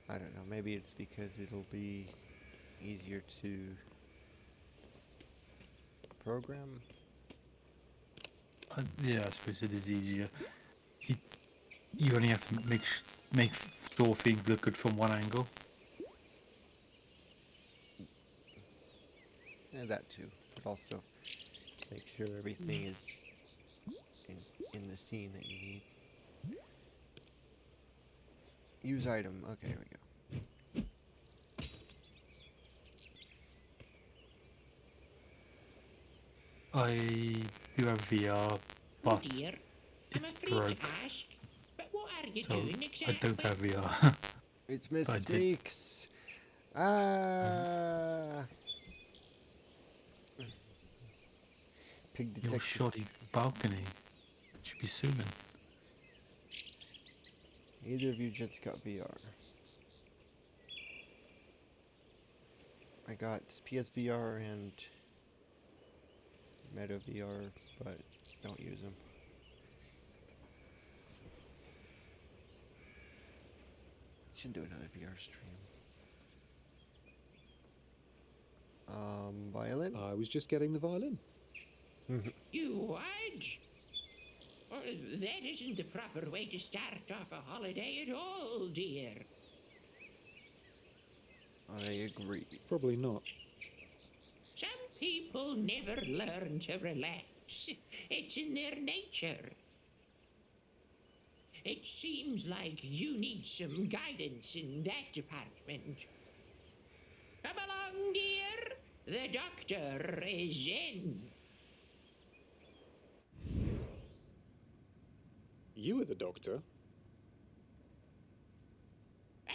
Speaker 1: I don't know. Maybe it's because it'll be easier to program.
Speaker 10: Yeah, I suppose it is easier. You only have to make sure things look good from one angle.
Speaker 1: Yeah, that too. But also make sure everything is in the scene that you need. Use item. Okay, here we go.
Speaker 10: I do have VR, but
Speaker 13: dear, I'm
Speaker 10: it's
Speaker 13: afraid
Speaker 10: broke.
Speaker 13: to ask, but what are you
Speaker 10: So
Speaker 13: doing
Speaker 10: I
Speaker 13: exactly?
Speaker 10: don't have VR.
Speaker 1: It's Miss
Speaker 10: I did.
Speaker 1: Meeks. Ah. Pig
Speaker 10: Your
Speaker 1: detective.
Speaker 10: shoddy balcony. Should be zooming.
Speaker 1: Neither of you just got VR. I got PSVR and Meta VR, but don't use them. Should do another VR stream. Violin?
Speaker 8: I was just getting the violin.
Speaker 13: You would? Well, that isn't the proper way to start off a holiday at all, dear.
Speaker 1: I agree.
Speaker 8: Probably not.
Speaker 13: Some people never learn to relax. It's in their nature. It seems like you need some guidance in that department. Come along, dear. The doctor is in.
Speaker 8: You were the doctor.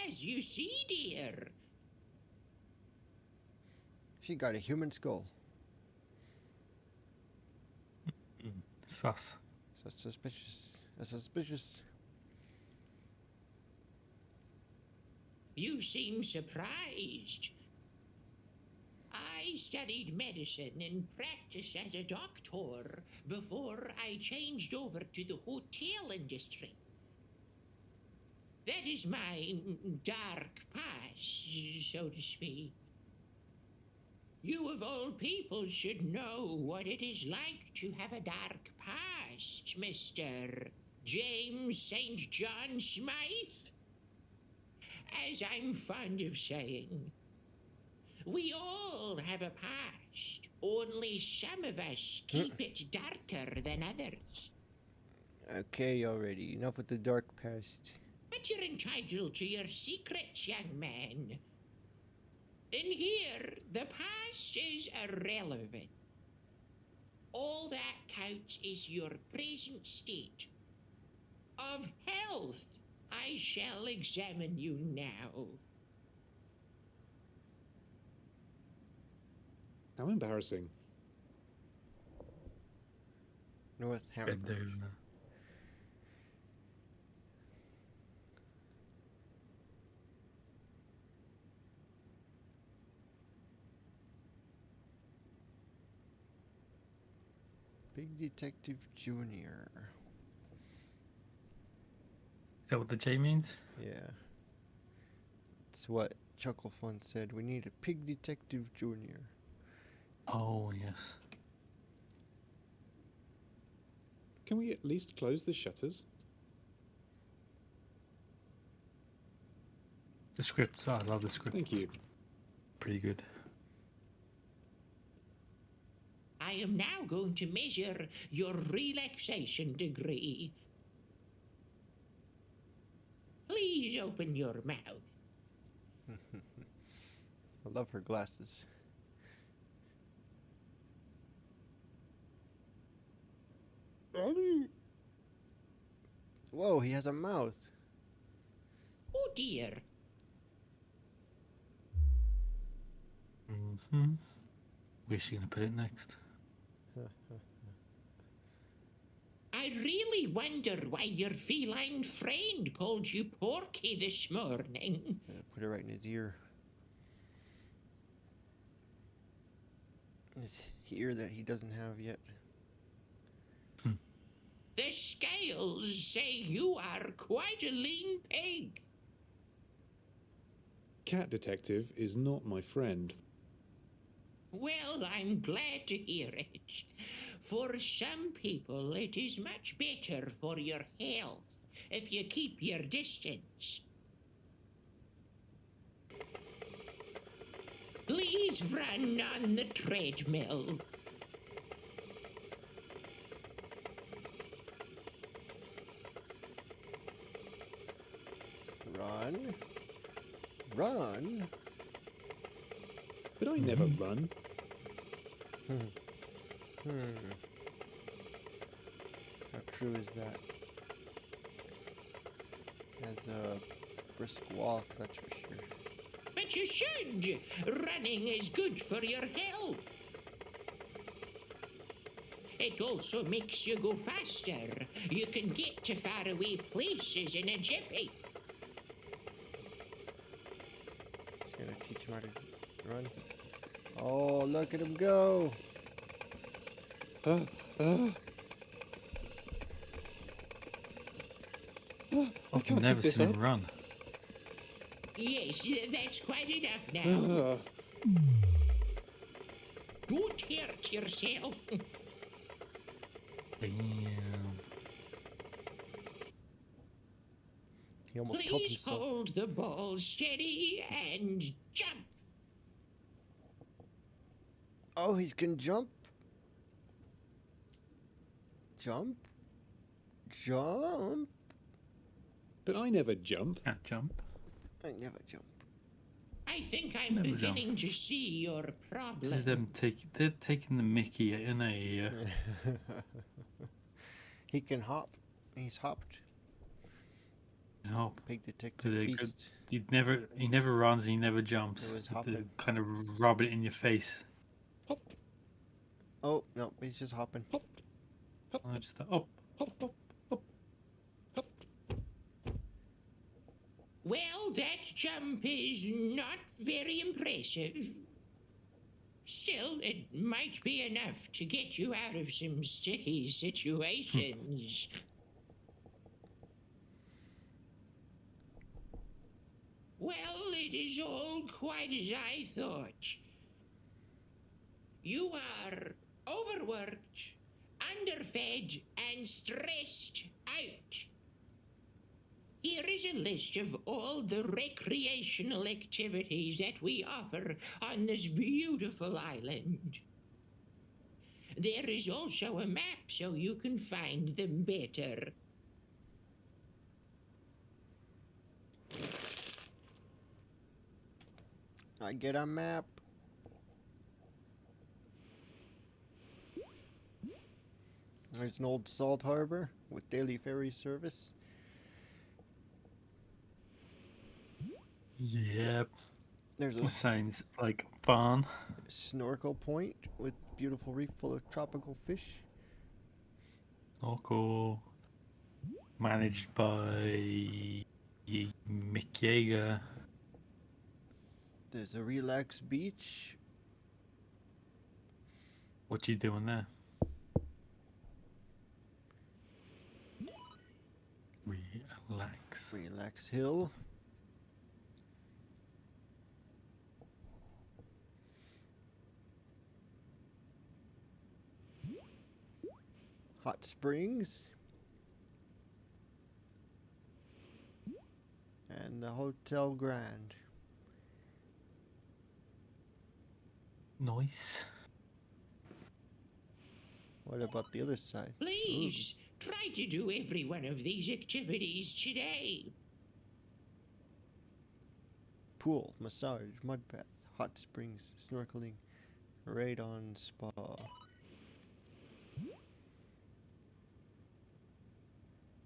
Speaker 13: As you see, dear.
Speaker 1: She got a human skull.
Speaker 10: Sus.
Speaker 1: So suspicious. Suspicious.
Speaker 13: You seem surprised. I studied medicine and practiced as a doctor before I changed over to the hotel industry. That is my dark past, so to speak. You of all people should know what it is like to have a dark past, Mr. James St. John Smythe. As I'm fond of saying, we all have a past, only some of us keep it darker than others.
Speaker 1: Okay, already. Enough with the dark past.
Speaker 13: But you're entitled to your secrets, young man. In here, the past is irrelevant. All that counts is your present state of health. I shall examine you now.
Speaker 8: How embarrassing.
Speaker 1: Northampton. Big Detective Junior.
Speaker 10: Is that what the J means?
Speaker 1: Yeah. It's what Chuckle Fun said. We need a Pig Detective Junior.
Speaker 10: Oh, yes.
Speaker 8: Can we at least close the shutters?
Speaker 10: The scripts. I love the scripts.
Speaker 8: Thank you.
Speaker 10: Pretty good.
Speaker 13: I am now going to measure your relaxation degree. Please open your mouth.
Speaker 1: I love her glasses. Whoa, he has a mouth.
Speaker 13: Oh dear.
Speaker 10: Mm-hmm. Where's she gonna put it next?
Speaker 13: I really wonder why your feline friend called you Porky this morning.
Speaker 1: Put it right in his ear. His ear that he doesn't have yet.
Speaker 13: The scales say you are quite a lean pig.
Speaker 8: Cat Detective is not my friend.
Speaker 13: Well, I'm glad to hear it. For some people, it is much better for your health if you keep your distance. Please run on the treadmill.
Speaker 1: Run. Run.
Speaker 8: But I never run.
Speaker 1: How true is that? Has a brisk walk, that's for sure.
Speaker 13: But you should. Running is good for your health. It also makes you go faster. You can get to faraway places in a jiffy.
Speaker 1: She's gonna teach him how to run. Oh, look at him go!
Speaker 10: I can never see him run.
Speaker 13: Yes, that's quite enough now. Don't hurt yourself.
Speaker 10: Damn.
Speaker 1: He almost killed
Speaker 13: Please
Speaker 1: himself.
Speaker 13: hold the ball steady and jump.
Speaker 1: Oh, he can jump. Jump. Jump.
Speaker 8: But I never jump.
Speaker 10: Can't jump.
Speaker 1: I never jump.
Speaker 13: I think I'm
Speaker 10: Never
Speaker 13: beginning to see your
Speaker 10: This is
Speaker 13: problem.
Speaker 10: them they're taking the mickey in a...
Speaker 1: He can hop. He's hopped.
Speaker 10: No.
Speaker 1: Pig Detective
Speaker 10: To the good,
Speaker 1: Beast.
Speaker 10: he never runs, he never jumps.
Speaker 1: It was
Speaker 10: To
Speaker 1: hopping.
Speaker 10: kind of rub it in your face.
Speaker 1: Oh, no, he's just hopping.
Speaker 10: Just up.
Speaker 13: Well, that jump is not very impressive. Still, it might be enough to get you out of some sticky situations. Well, it is all quite as I thought. You are overworked, underfed, and stressed out. Here is a list of all the recreational activities that we offer on this beautiful island. There is also a map so you can find them better.
Speaker 1: I get a map. There's an old salt harbor with daily ferry service.
Speaker 10: Yep.
Speaker 1: There's a
Speaker 10: sounds like fun.
Speaker 1: Snorkel point with beautiful reef full of tropical fish.
Speaker 10: Snorkel. Managed by Mick Yeager.
Speaker 1: There's a relax beach.
Speaker 10: What you doing there? Relax.
Speaker 1: Relax hill. Hot springs. And the Hotel Grand.
Speaker 10: Nice.
Speaker 1: What about the other side?
Speaker 13: Please, try to do every one of these activities today.
Speaker 1: Pool, massage, mud bath, hot springs, snorkeling, radon spa.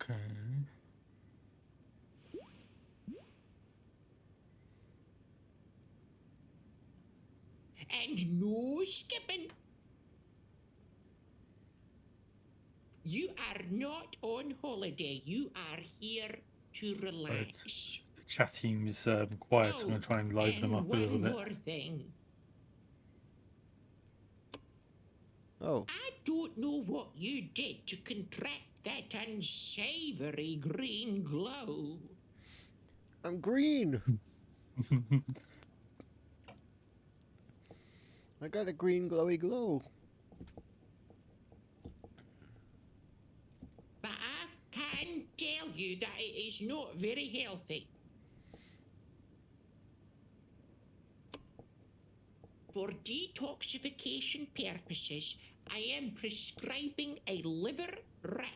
Speaker 10: Okay.
Speaker 13: And no skipping. You are not on holiday. You are here to relax.
Speaker 10: The chat team's quiet, so I'm going to try and liven them up a little bit.
Speaker 13: One more thing.
Speaker 1: Oh.
Speaker 13: I don't know what you did to contract that unsavory green glow.
Speaker 1: I'm green. I got a green glowy glow.
Speaker 13: But I can tell you that it is not very healthy. For detoxification purposes, I am prescribing a liver wrap.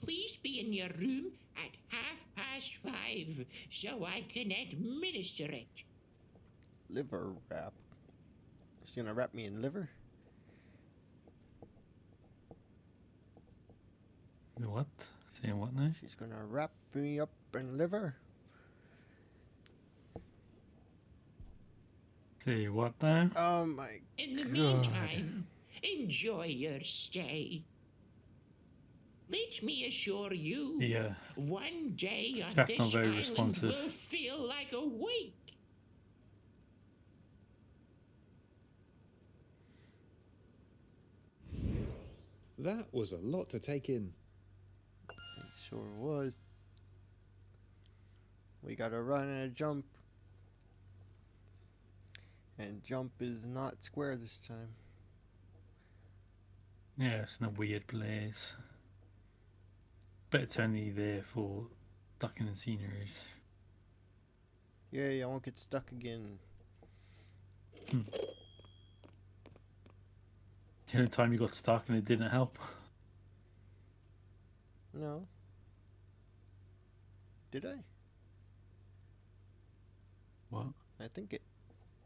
Speaker 13: Please be in your room at 5:30 so I can administer it.
Speaker 1: Liver wrap. She's gonna wrap me in liver?
Speaker 10: What? Saying what now?
Speaker 1: She's gonna wrap me up in liver?
Speaker 10: Say what now?
Speaker 1: Oh my
Speaker 13: In the
Speaker 1: God.
Speaker 13: meantime, enjoy your stay. Let me assure you,
Speaker 10: Yeah.
Speaker 13: one day on
Speaker 10: Chat's
Speaker 13: this
Speaker 10: not very
Speaker 13: island
Speaker 10: responsive.
Speaker 13: will feel like a week.
Speaker 8: That was a lot to take in.
Speaker 1: It sure was. We gotta run and jump. And jump is not square this time.
Speaker 10: Yeah, it's in a weird place. But it's only there for ducking and sceneries.
Speaker 1: Yay, I won't get stuck again.
Speaker 10: The only time you got stuck and it didn't help.
Speaker 1: No. Did I?
Speaker 10: What?
Speaker 1: I think it...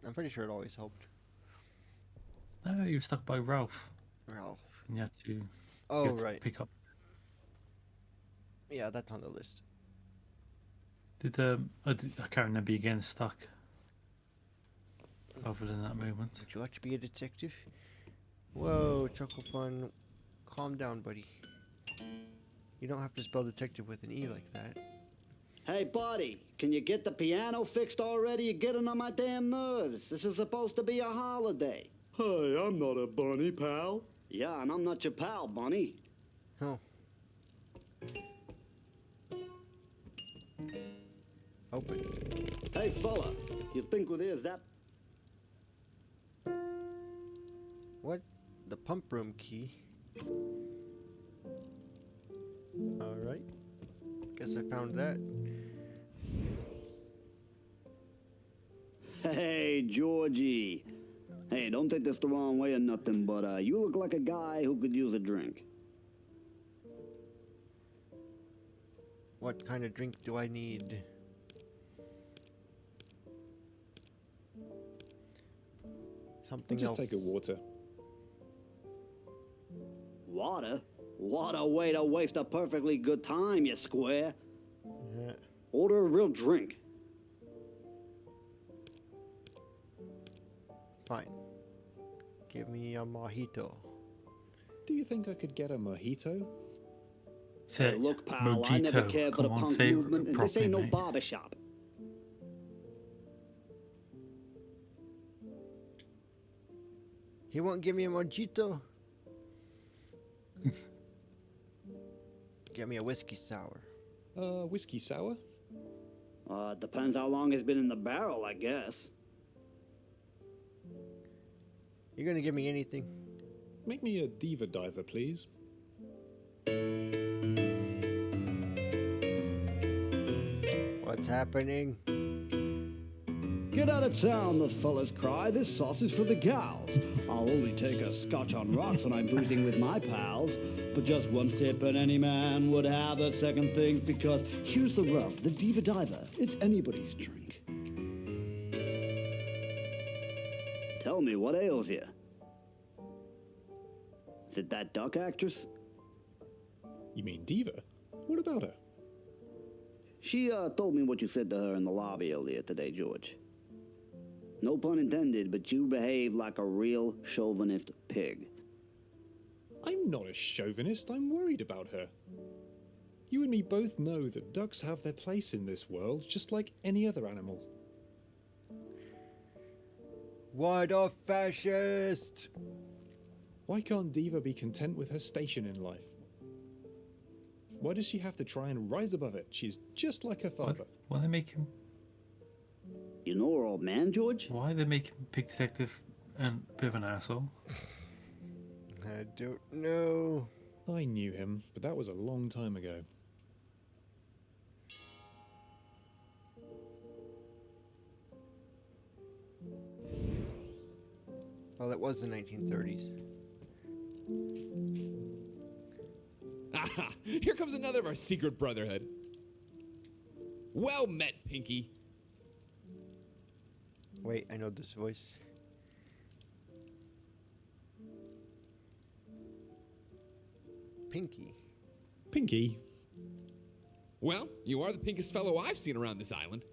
Speaker 1: I'm pretty sure it always helped.
Speaker 10: No, you were stuck by Ralph.
Speaker 1: Ralph.
Speaker 10: And you had to,
Speaker 1: Oh,
Speaker 10: you had to
Speaker 1: right.
Speaker 10: pick up.
Speaker 1: Yeah, that's on the list.
Speaker 10: I can't remember you getting stuck. Other than that moment.
Speaker 1: Would you like to be a detective? Whoa, Chuckle Fun. Calm down, buddy. You don't have to spell detective with an E like that.
Speaker 2: Hey, buddy, can you get the piano fixed already? You're getting on my damn nerves. This is supposed to be a holiday.
Speaker 16: Hey, I'm not a bunny, pal.
Speaker 2: Yeah, and I'm not your pal, Bunny.
Speaker 1: Oh. Open.
Speaker 2: Hey, fella, you think with ears that...
Speaker 1: What? The pump room key? Alright. Guess I found that.
Speaker 2: Hey, Georgie. Hey, don't take this the wrong way or nothing, but you look like a guy who could use a drink.
Speaker 1: What kind of drink do I need? Something
Speaker 8: I'll
Speaker 1: else.
Speaker 8: just take a water.
Speaker 2: Water? What a way to waste a perfectly good time, you square.
Speaker 1: Yeah.
Speaker 2: Order a real drink.
Speaker 1: Fine. Give me a mojito.
Speaker 8: Do you think I could get a mojito?
Speaker 2: Hey, look, pal, I never cared for the punk movement, and this ain't no barbershop.
Speaker 1: He won't give me a mojito. Get me a whiskey sour.
Speaker 8: Whiskey sour?
Speaker 2: Depends how long it's been in the barrel, I guess.
Speaker 1: You're gonna give me anything?
Speaker 8: Make me a diva diver, please.
Speaker 1: What's happening?
Speaker 2: Get out of town, the fellas cry. This sauce is for the gals. I'll only take a scotch on rocks when I'm boozing with my pals. But just one sip and any man would have a second think, because here's the rub, the Diva Diver, it's anybody's drink. Tell me, what ails you? Is it that duck actress?
Speaker 8: You mean Diva? What about her?
Speaker 2: She told me what you said to her in the lobby earlier today, George. No pun intended, but you behave like a real chauvinist pig.
Speaker 8: I'm not a chauvinist, I'm worried about her. You and me both know that ducks have their place in this world, just like any other animal.
Speaker 1: What a fascist!
Speaker 8: Why can't Diva be content with her station in life? Why does she have to try and rise above it? She's just like her father.
Speaker 10: Why they make him?
Speaker 2: You know her old man, George?
Speaker 10: Why they make him Pig Detective and a bit of an asshole?
Speaker 1: I don't know.
Speaker 8: I knew him, but that was a long time ago.
Speaker 1: Well, it was the 1930s.
Speaker 17: Ah, here comes another of our secret brotherhood. Well met, Pinky.
Speaker 1: Wait, I know this voice. Pinky.
Speaker 8: Pinky?
Speaker 17: Well, you are the pinkest fellow I've seen around this island.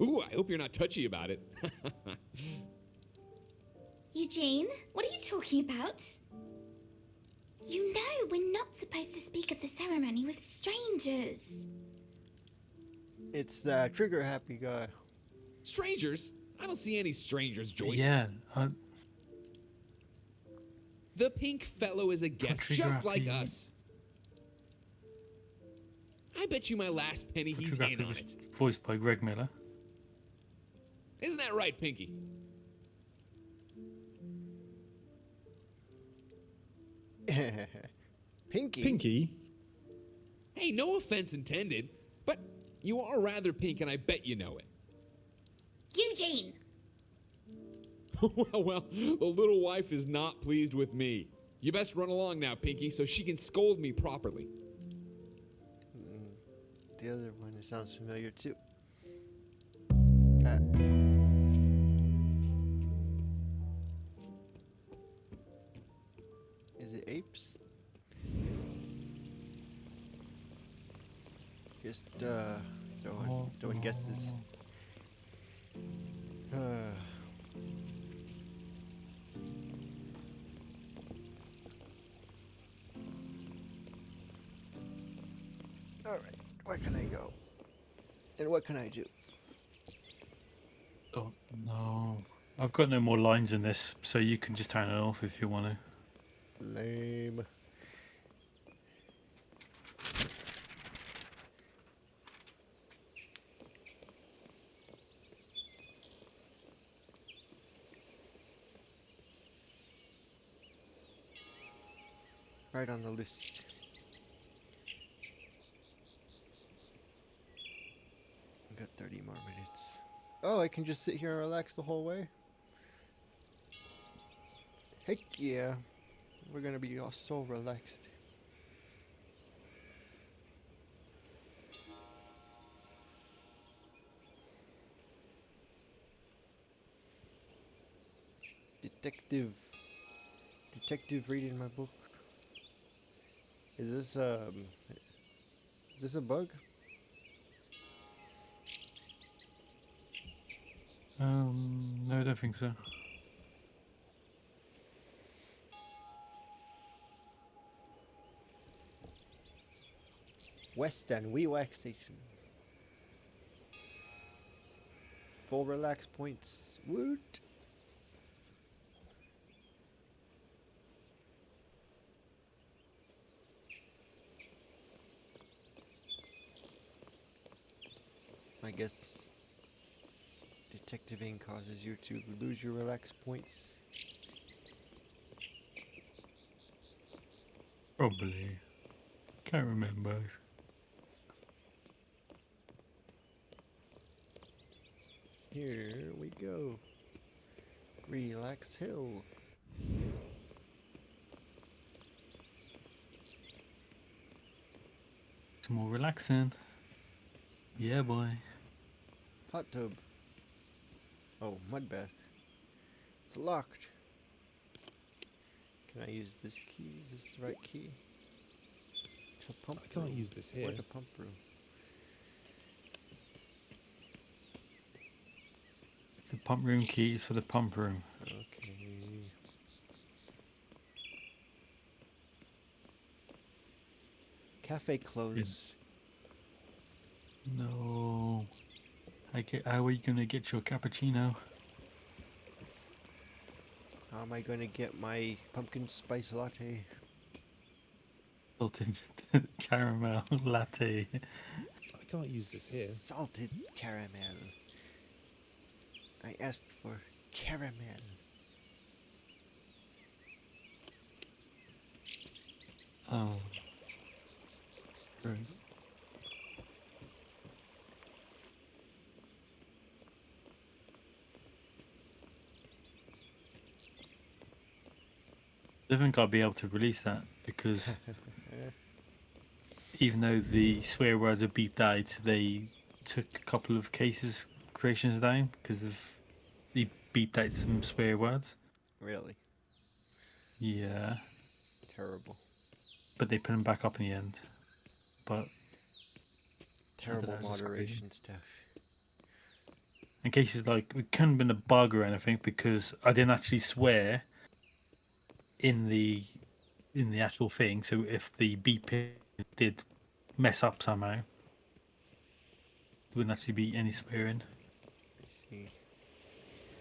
Speaker 17: Ooh, I hope you're not touchy about it.
Speaker 18: Eugene, what are you talking about? You know we're not supposed to speak of the ceremony with strangers.
Speaker 1: It's the trigger happy guy.
Speaker 17: Strangers? I don't see any strangers, Joyce.
Speaker 10: Yeah.
Speaker 17: The pink fellow is a guest just like us. I bet you my last penny he's in on it.
Speaker 10: Voiced by Greg Miller.
Speaker 17: Isn't that right, Pinky?
Speaker 1: Pinky?
Speaker 8: Pinky?
Speaker 17: Hey, no offense intended, but you are rather pink and I bet you know it.
Speaker 18: Eugene!
Speaker 17: well, the little wife is not pleased with me. You best run along now, Pinky, so she can scold me properly.
Speaker 1: The other one, it sounds familiar too. What's that? just throwing guesses. Alright, where can I go? And what can I do?
Speaker 10: Oh no, I've got no more lines in this, so you can just turn it off if you want to.
Speaker 1: Lame. Right on the list. I've got 30 more minutes. Oh, I can just sit here and relax the whole way? Heck yeah. We're gonna be all so relaxed. Detective reading my book. Is this a bug?
Speaker 10: No, I don't think so.
Speaker 1: West End WeWack Station. Full relax points. Woot! I guess detectiving causes you to lose your relax points.
Speaker 10: Probably. Can't remember.
Speaker 1: Here we go. Relax Hill.
Speaker 10: Some more relaxing. Yeah, boy.
Speaker 1: Hot tub. Oh, mud bath. It's locked. Can I use this key? Is this the right key? To pump
Speaker 12: I can't
Speaker 1: room.
Speaker 12: use this here.
Speaker 1: Where's the pump room?
Speaker 10: The pump room key is for the pump room.
Speaker 1: Okay. Cafe closed.
Speaker 10: No. How are you gonna get your cappuccino?
Speaker 1: How am I gonna get my pumpkin spice latte?
Speaker 10: Salted caramel latte.
Speaker 12: I can't use this here.
Speaker 1: Salted caramel. I asked for caramel.
Speaker 10: Oh. Great. I think I'll be able to release that because even though the swear words are beeped out, they took a couple of creations down because of they beeped out some swear words.
Speaker 1: Really?
Speaker 10: Yeah.
Speaker 1: Terrible.
Speaker 10: But they put them back up in the end. But
Speaker 1: terrible moderation stuff.
Speaker 10: In cases like it couldn't have been a bug or anything because I didn't actually swear in the actual thing. So if the beeping did mess up somehow, there wouldn't actually be any swearing.
Speaker 1: I see.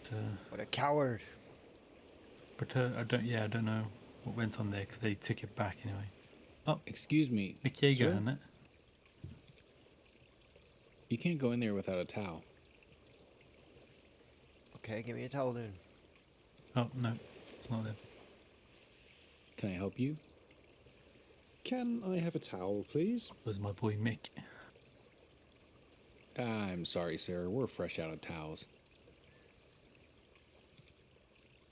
Speaker 10: But,
Speaker 1: what a coward!
Speaker 10: But I don't know what went on there because they took it back anyway. Oh,
Speaker 17: excuse me,
Speaker 10: Mick Yeager,
Speaker 17: sir?
Speaker 10: isn't it?
Speaker 17: You can't go in there without a towel.
Speaker 1: Okay, give me a towel then.
Speaker 10: Oh no, it's not there.
Speaker 17: Can I help you?
Speaker 8: Can I have a towel, please?
Speaker 10: Was my boy Mick.
Speaker 17: I'm sorry, sir. We're fresh out of towels.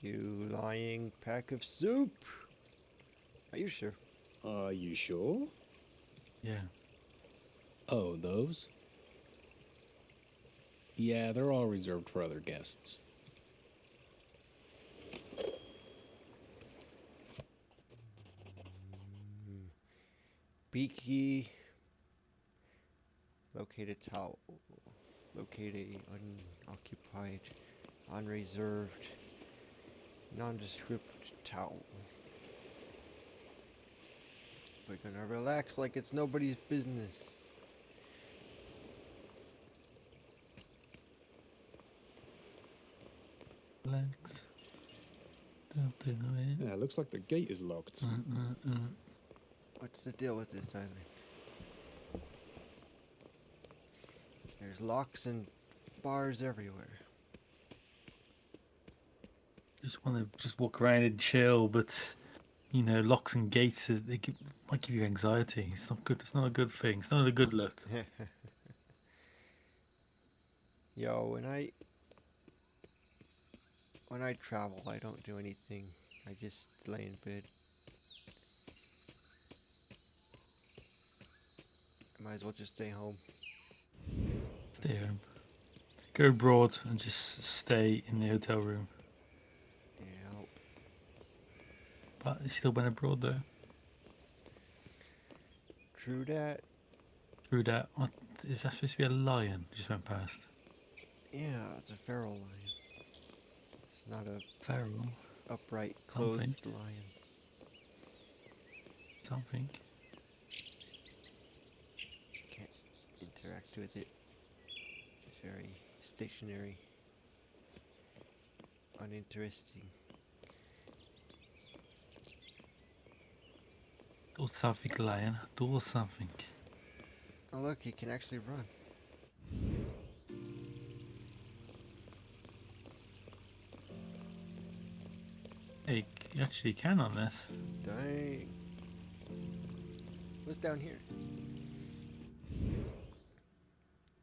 Speaker 1: You lying pack of soup! Are you sure?
Speaker 8: Are you sure?
Speaker 10: Yeah.
Speaker 17: Oh, those? Yeah, they're all reserved for other guests.
Speaker 1: Beaky Locate a towel. Locate a unoccupied, unreserved, nondescript towel. We're gonna relax like it's nobody's business.
Speaker 10: Relax. Don't do it.
Speaker 8: Yeah, looks like the gate is locked.
Speaker 1: What's the deal with this island? There's locks and bars everywhere.
Speaker 10: Just want to just walk around and chill, but you know, locks and gates might give you anxiety. It's not good. It's not a good thing. It's not a good look.
Speaker 1: Yo, when I travel, I don't do anything. I just lay in bed. I might as well just stay home.
Speaker 10: Stay home. Go abroad and just stay in the hotel room.
Speaker 1: Yeah.
Speaker 10: But you still went abroad though.
Speaker 1: True that.
Speaker 10: True that. What is that supposed to be a lion? Just went past.
Speaker 1: Yeah, it's a feral lion. It's not a
Speaker 10: feral,
Speaker 1: upright, clothed lion.
Speaker 10: Something.
Speaker 1: Can't interact with it. It's very stationary. Uninteresting.
Speaker 10: Do something, lion. Do something.
Speaker 1: Oh look, he can actually run.
Speaker 10: Hey, you actually can on this.
Speaker 1: Dang. What's down here?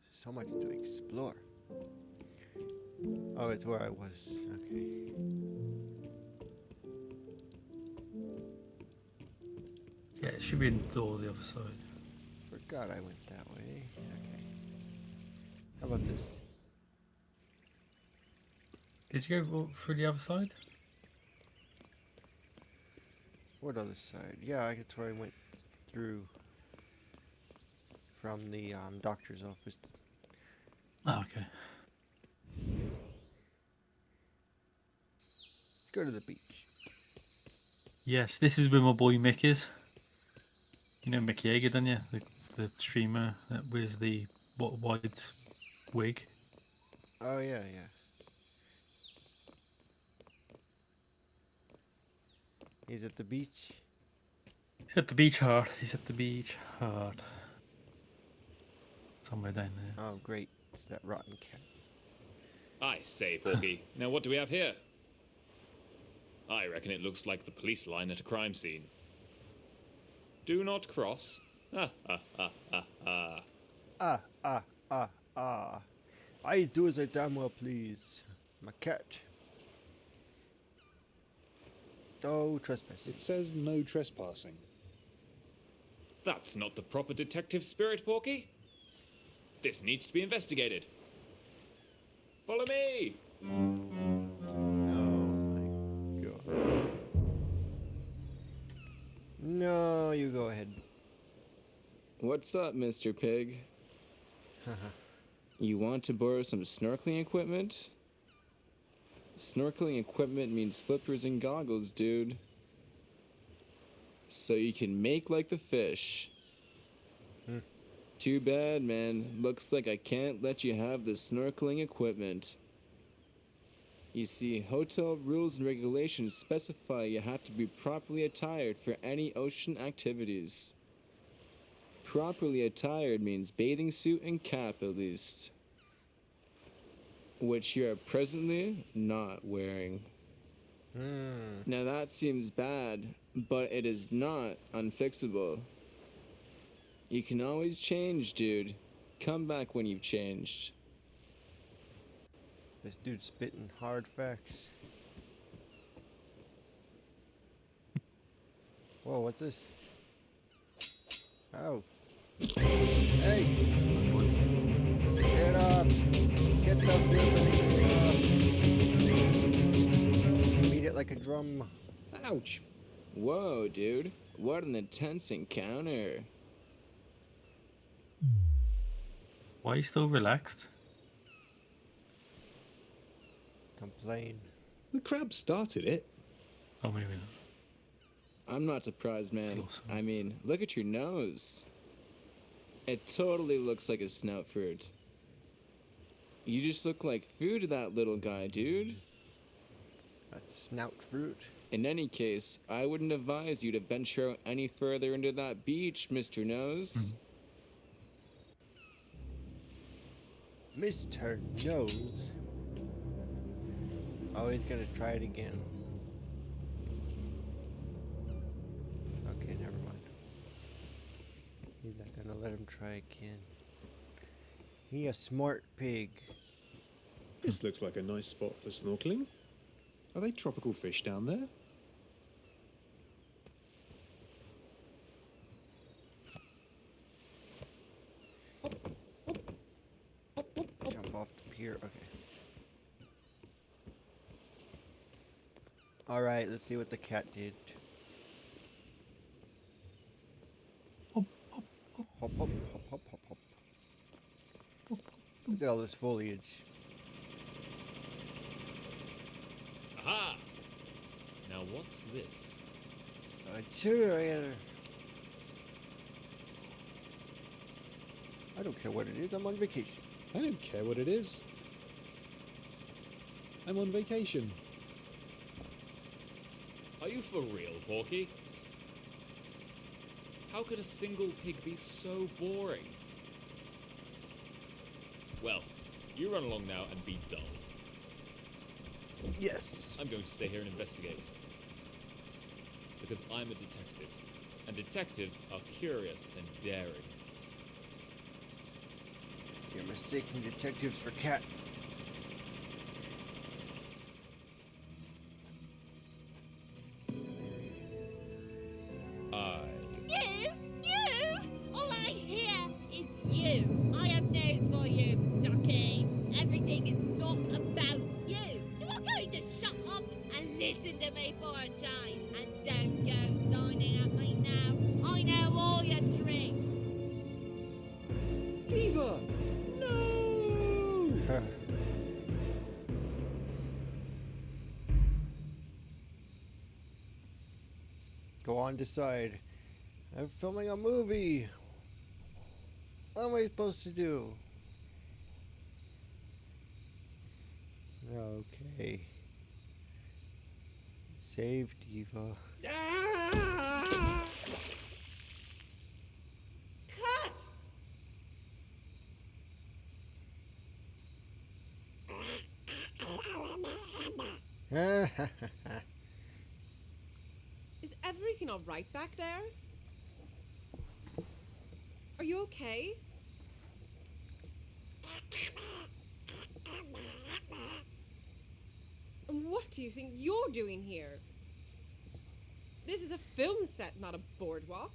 Speaker 1: So much to explore. Oh, it's where I was. Okay.
Speaker 10: Yeah, it should be in the door on the other side.
Speaker 1: Forgot I went that way. Okay. How about this?
Speaker 10: Did you go through the other side?
Speaker 1: What other side? Yeah, that's where I went through from the doctor's office.
Speaker 10: Oh, okay.
Speaker 1: Let's go to the beach.
Speaker 10: Yes, this is where my boy Mick is. You know Mick Yeager, don't you? The streamer that wears the white wig.
Speaker 1: Oh, yeah, yeah. He's at the beach.
Speaker 10: He's at the beach hard. He's at the beach hard. Somewhere down there.
Speaker 1: Oh, great. It's that rotten cat.
Speaker 7: I say, Porky. Now what do we have here? I reckon it looks like the police line at a crime scene. Do not cross. Ah, ah, ah, ah, ah.
Speaker 1: Ah, ah, ah, ah. I do as I damn well please. My cat. Oh, trespassing.
Speaker 8: It says no trespassing.
Speaker 7: That's not the proper detective spirit, Porky. This needs to be investigated. Follow me!
Speaker 1: No, you go ahead.
Speaker 19: What's up, Mr. Pig? You want to borrow some snorkeling equipment? Snorkeling equipment means flippers and goggles, dude. So you can make like the fish. Too bad, man. Looks like I can't let you have the snorkeling equipment. You see, hotel rules and regulations specify you have to be properly attired for any ocean activities. Properly attired means bathing suit and cap at least. Which you are presently not wearing. Now that seems bad, but it is not unfixable. You can always change, dude. Come back when you've changed.
Speaker 1: This dude's spitting hard facts. Whoa, what's this? Oh. Hey! Get off! Get the flipping off! Beat it like a drum.
Speaker 19: Ouch! Whoa, dude. What an intense encounter.
Speaker 10: Why are you still relaxed?
Speaker 1: Complain.
Speaker 8: The crab started it.
Speaker 10: Oh, maybe not.
Speaker 19: I'm not surprised, man. I mean, look at your nose. It totally looks like a snout fruit. You just look like food to that little guy, dude.
Speaker 1: A snout fruit?
Speaker 19: In any case, I wouldn't advise you to venture out any further into that beach, Mr. Nose.
Speaker 1: Mr. Nose? Oh, he's gonna try it again. Okay, never mind. He's not gonna let him try again. He a smart pig.
Speaker 8: This looks like a nice spot for snorkeling. Are they tropical fish down there?
Speaker 1: Jump off the pier. Okay. Alright, let's see what the cat did. Hop, hop, hop, hop, hop, hop, hop. Look at all this foliage.
Speaker 7: Aha! Now what's this?
Speaker 1: A generator. I don't care what it is, I'm on vacation.
Speaker 8: I don't care what it is. I'm on vacation.
Speaker 7: Are you for real, Porky? How can a single pig be so boring? Well, you run along now and be dull.
Speaker 1: Yes.
Speaker 7: I'm going to stay here and investigate. Because I'm a detective. And detectives are curious and daring.
Speaker 1: You're mistaking detectives for cats.
Speaker 14: You! All I hear is you. I have news for you, Ducky. Everything is not about you. You are going to shut up and listen to me for a change. And don't go signing at me now. I know all your tricks.
Speaker 8: Diva! No!
Speaker 1: Go on, decide. I'm filming a movie. What am I supposed to do? Okay. Save Diva.
Speaker 14: Cut!
Speaker 20: Is everything all right back there? Are you okay? And what do you think you're doing here? This is a film set, not a boardwalk.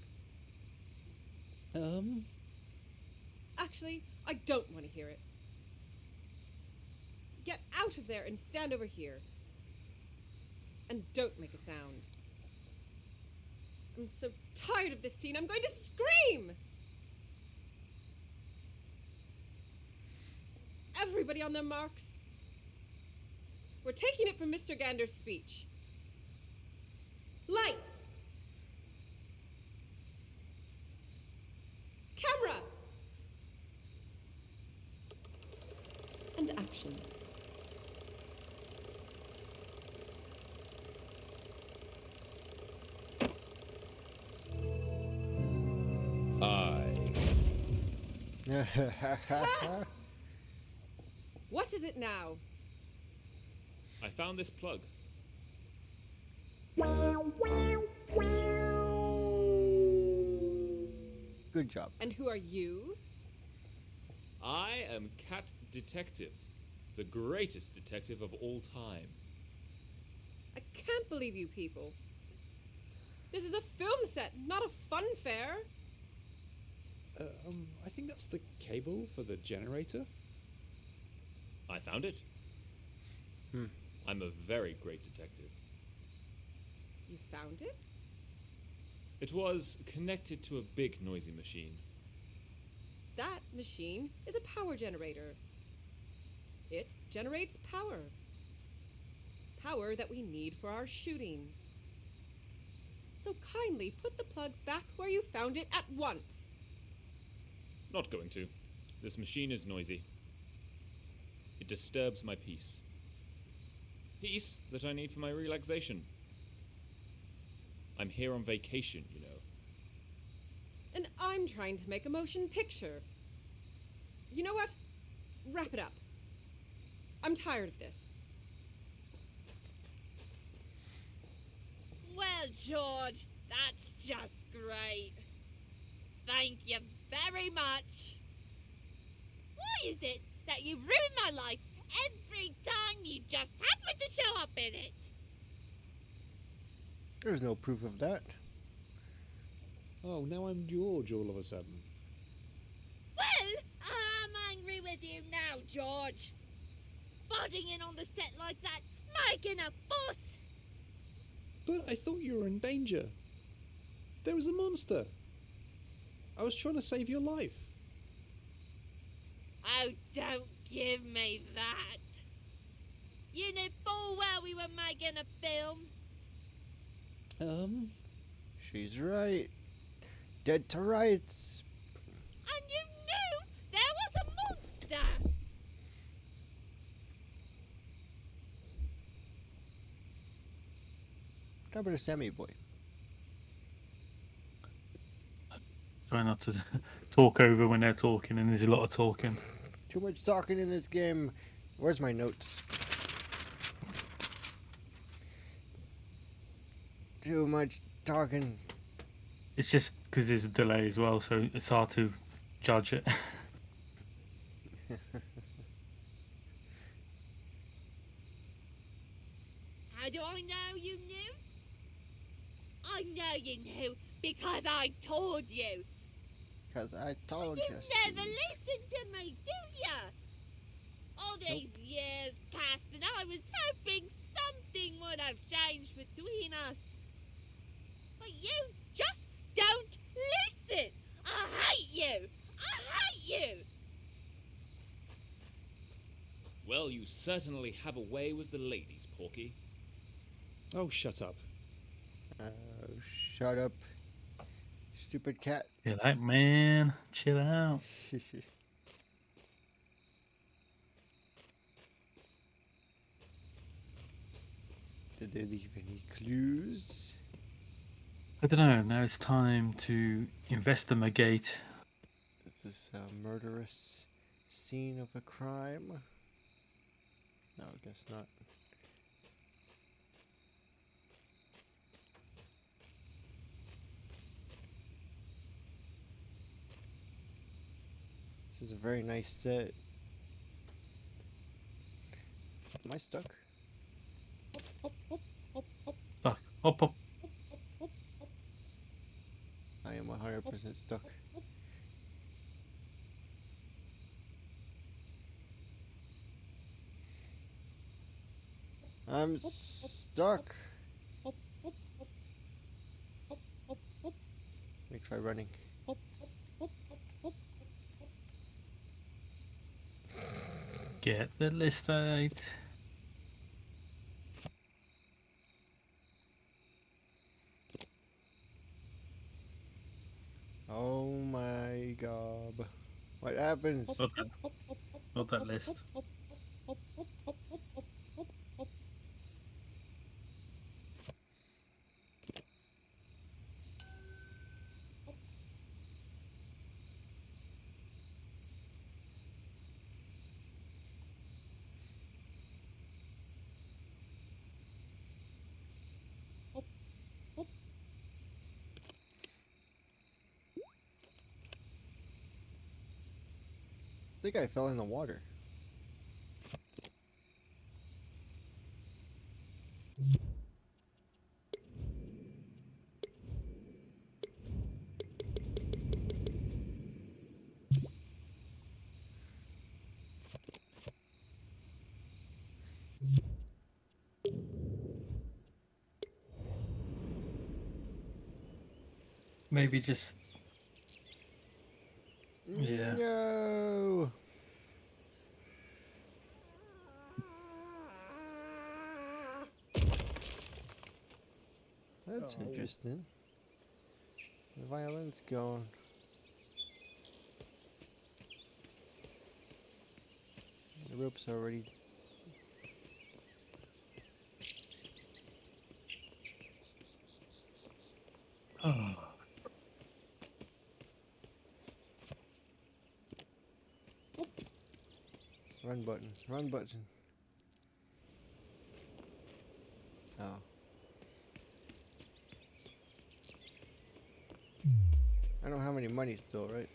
Speaker 20: Actually, I don't want to hear it. Get out of there and stand over here. And don't make a sound. I'm so tired of this scene, I'm going to scream! Everybody on their marks. We're taking it from Mr. Gander's speech. Lights! Camera! And action. Cut! What is it now?
Speaker 7: I found this plug.
Speaker 1: Good job.
Speaker 20: And who are you?
Speaker 7: I am Cat Detective, the greatest detective of all time.
Speaker 20: I can't believe you people. This is a film set, not a fun fair.
Speaker 8: I think that's the cable for the generator.
Speaker 7: I found it. I'm a very great detective.
Speaker 20: You found it?
Speaker 7: It was connected to a big noisy machine.
Speaker 20: That machine is a power generator. It generates power. Power that we need for our shooting. So kindly put the plug back where you found it at once.
Speaker 7: Not going to. This machine is noisy. It disturbs my peace. Peace that I need for my relaxation. I'm here on vacation, you know.
Speaker 20: And I'm trying to make a motion picture. You know what? Wrap it up. I'm tired of this.
Speaker 14: Well, George, that's just great. Thank you very much. Why is it that you ruin my life every time you just happen to show up in it?
Speaker 1: There's no proof of that.
Speaker 8: Oh, now I'm George all of a sudden.
Speaker 14: Well, I'm angry with you now, George. Butting in on the set like that, making a fuss.
Speaker 8: But I thought you were in danger. There was a monster. I was trying to save your life.
Speaker 14: Oh, don't give me that. You knew full well we were making a film.
Speaker 1: She's right. Dead to rights.
Speaker 14: And you knew there was a monster.
Speaker 1: How about a Sammy boy?
Speaker 10: Try not to talk over when they're talking, and there's a lot of talking.
Speaker 1: Too much talking in this game. Where's my notes? Too much talking.
Speaker 10: It's just because there's a delay as well, so it's hard to judge it.
Speaker 14: How do I know you knew? I know you knew because I told you.
Speaker 1: Because I told
Speaker 14: You
Speaker 1: you.
Speaker 14: never listened to me, do ya? All these years passed and I was hoping something would have changed between us. But you just don't listen. I hate you. I hate you.
Speaker 7: Well, you certainly have a way with the ladies, Porky.
Speaker 8: Oh, shut up.
Speaker 1: Shut up. Stupid cat.
Speaker 10: Chill out, man. Chill out.
Speaker 1: Did they leave any clues?
Speaker 10: I don't know. Now it's time to investigate.
Speaker 1: Is this a murderous scene of a crime? No, I guess not. This is a very nice set. Am I stuck?
Speaker 10: Stuck. Hop, hop.
Speaker 1: I am 100% stuck. I'm stuck. Let me try running.
Speaker 10: Get the list right.
Speaker 1: Oh my god. What happens?
Speaker 10: Not that list.
Speaker 1: I think I fell in the water.
Speaker 10: Maybe just Yeah.
Speaker 1: No. That's
Speaker 10: Oh.
Speaker 1: interesting. The violin's gone. The rope's already.
Speaker 10: Oh.
Speaker 1: Run button. Run button. Oh. I don't have any money still, right?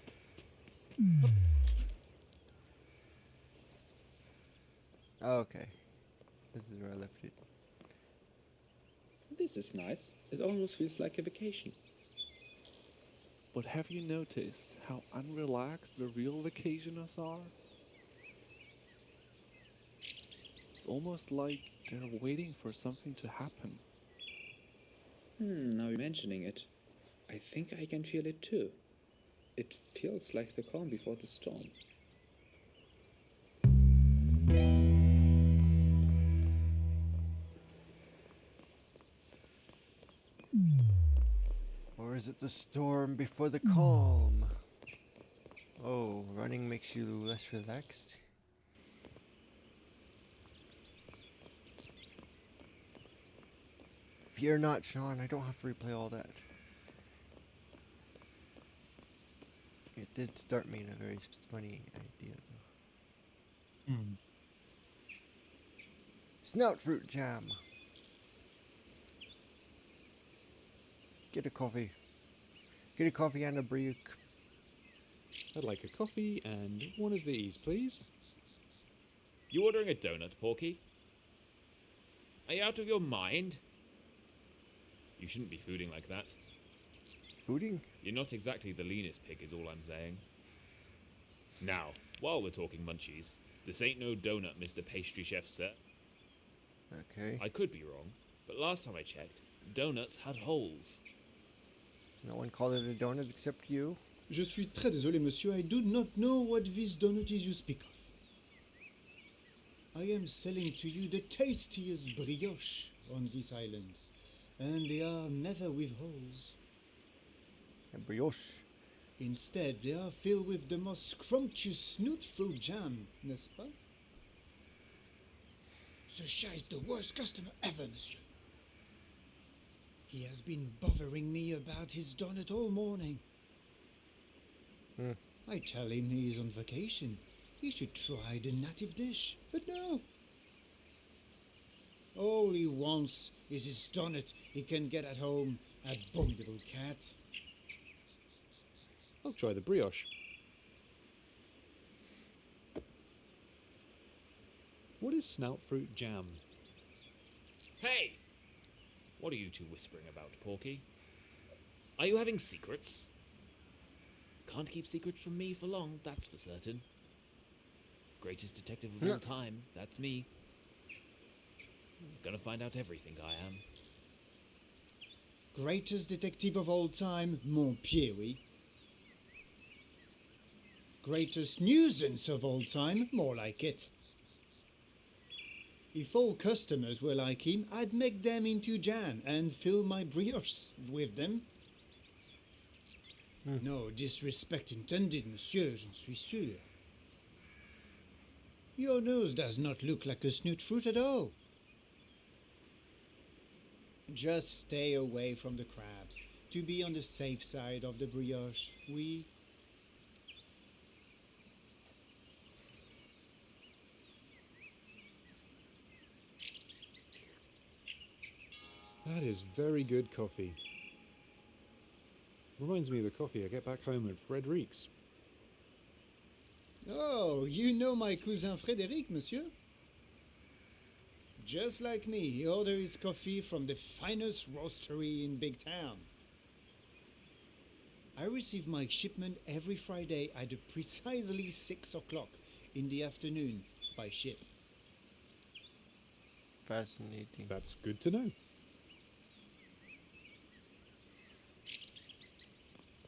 Speaker 1: Oh, okay. This is where I left it.
Speaker 21: This is nice. It almost feels like a vacation.
Speaker 22: But have you noticed how unrelaxed the real vacationers are? It's almost like they're waiting for something to happen.
Speaker 21: Now you're mentioning it, I think I can feel it too. It feels like the calm before the storm.
Speaker 1: Or is it the storm before the calm? Oh, running makes you less relaxed? Fear not, Sean. I don't have to replay all that. It did start me in a very funny idea, though. Snout fruit jam. Get a coffee. Get a coffee and a brioche.
Speaker 8: I'd like a coffee and one of these, please.
Speaker 7: You ordering a donut, Porky? Are you out of your mind? You shouldn't be fooding like that.
Speaker 1: Fooding?
Speaker 7: You're not exactly the leanest pig, is all I'm saying. Now, while we're talking munchies, this ain't no donut, Mr. Pastry Chef, sir.
Speaker 1: Okay.
Speaker 7: I could be wrong, but last time I checked, donuts had holes.
Speaker 1: No one called it a donut except you.
Speaker 23: Je suis très désolé, monsieur. I do not know what this donut is you speak of. I am selling to you the tastiest brioche on this island, and they are never with holes.
Speaker 1: A brioche.
Speaker 23: Instead, they are filled with the most scrumptious snoot fruit jam, n'est-ce pas? Ce chat is the worst customer ever, monsieur. He has been bothering me about his donut all morning. I tell him he is on vacation. He should try the native dish, but no. All he wants is his donut he can get at home, abominable cat.
Speaker 8: I'll try the brioche. What is snout fruit jam?
Speaker 7: Hey! What are you two whispering about, Porky? Are you having secrets? Can't keep secrets from me for long, that's for certain. Greatest detective of all time, that's me. Gonna find out everything I am.
Speaker 23: Greatest detective of all time, mon pied, oui. Greatest nuisance of all time, more like it. If all customers were like him, I'd make them into jam and fill my brioches with them. No disrespect intended, monsieur, j'en suis sûr. Your nose does not look like a snoot fruit at all. Just stay away from the crabs, to be on the safe side of the brioche, oui.
Speaker 8: That is very good coffee. Reminds me of the coffee I get back home at Frederick's.
Speaker 23: Oh, you know my cousin Frédéric, monsieur? Just like me, he orders his coffee from the finest roastery in Big Town. I receive my shipment every Friday at precisely 6 o'clock in the afternoon by ship.
Speaker 1: Fascinating.
Speaker 8: That's good to know.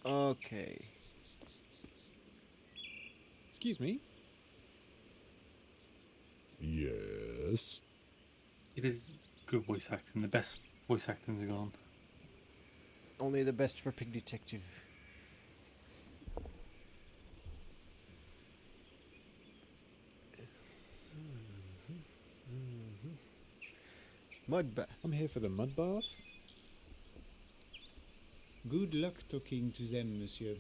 Speaker 1: Okay.
Speaker 8: Excuse me.
Speaker 3: Yes.
Speaker 10: It is good voice acting. The best voice acting's gone.
Speaker 1: Only the best for Pig Detective. Mud bath.
Speaker 8: I'm here for the mud bath.
Speaker 23: Good luck talking to them, monsieur.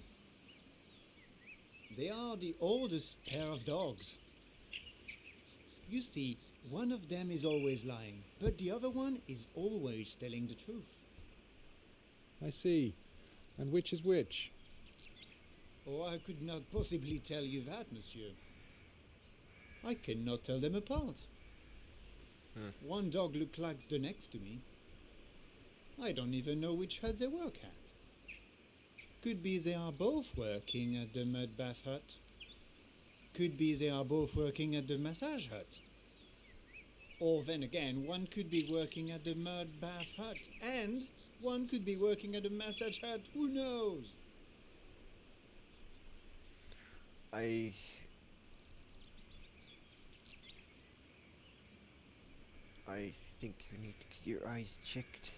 Speaker 23: They are the oldest pair of dogs. You see, one of them is always lying, but the other one is always telling the truth.
Speaker 8: I see. And which is which?
Speaker 23: Oh, I could not possibly tell you that, monsieur. I cannot tell them apart. One dog looks like the next to me. I don't even know which hut they work at. Could be they are both working at the mud bath hut. Could be they are both working at the massage hut. Or then again, one could be working at the mud bath hut and one could be working at the massage hut. Who knows?
Speaker 1: I think you need to get your eyes checked.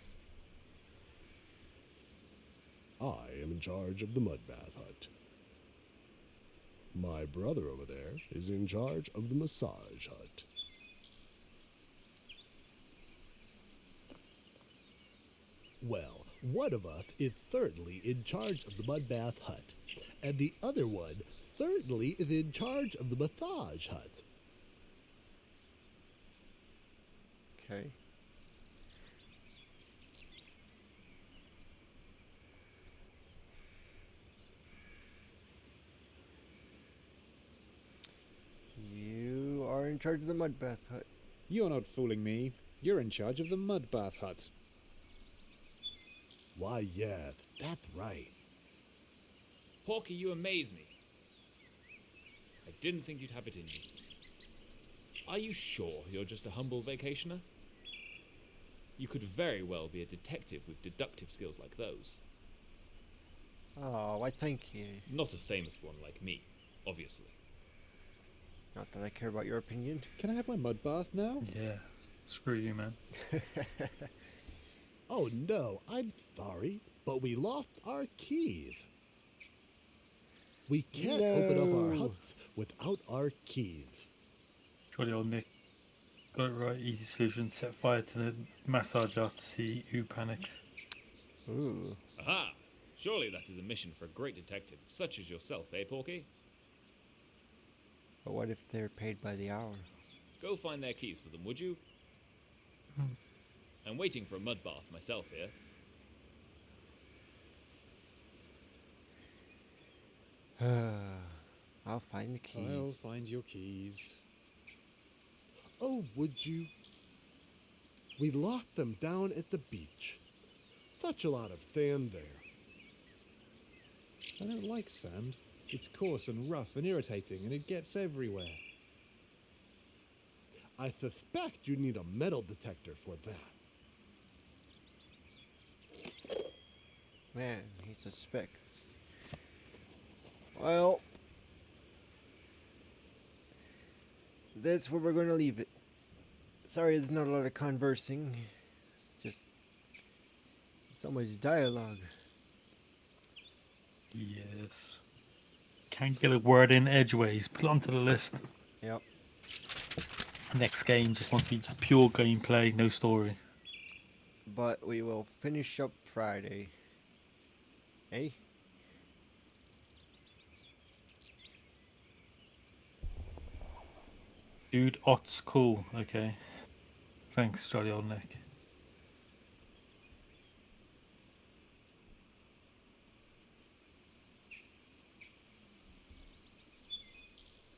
Speaker 3: I am in charge of the mud bath hut. My brother over there is in charge of the massage hut. Well, one of us is thirdly in charge of the mud bath hut, and the other one thirdly is in charge of the massage hut.
Speaker 1: Okay. You are in charge of the mud bath hut.
Speaker 8: You're not fooling me. You're in charge of the mud bath hut.
Speaker 3: Why, yeah, that's right.
Speaker 7: Porky, you amaze me. I didn't think you'd have it in you. Are you sure you're just a humble vacationer? You could very well be a detective with deductive skills like those.
Speaker 1: Oh, why thank you.
Speaker 7: Not a famous one like me, obviously.
Speaker 1: Not that I care about your opinion.
Speaker 8: Can I have my mud bath now?
Speaker 10: Yeah. Screw you, man.
Speaker 3: Oh no, I'm sorry, but we lost our keys. We can't open up our huts without our keys.
Speaker 10: Jolly old Nick. Got it right. Easy solution. Set fire to the massage hut to see who panics.
Speaker 1: Ooh.
Speaker 7: Aha! Surely that is a mission for a great detective, such as yourself, eh, Porky?
Speaker 1: But what if they're paid by the hour?
Speaker 7: Go find their keys for them, would you? I'm waiting for a mud bath myself here.
Speaker 1: I'll find the keys.
Speaker 8: I'll find your keys.
Speaker 3: Oh, would you? We lost them down at the beach. Such a lot of sand there.
Speaker 8: I don't like sand. It's coarse and rough and irritating, and it gets everywhere.
Speaker 3: I suspect you need a metal detector for that.
Speaker 1: Man, he suspects. Well, that's where we're going to leave it. Sorry, there's not a lot of conversing. It's just so much dialogue.
Speaker 10: Yes. Can't get a word in edgeways. Put it onto the list.
Speaker 1: Yep.
Speaker 10: Next game just wants to be just pure gameplay, no story.
Speaker 1: But we will finish up Friday. Eh?
Speaker 10: Dude, Ott's cool. Okay. Thanks, jolly old Nick.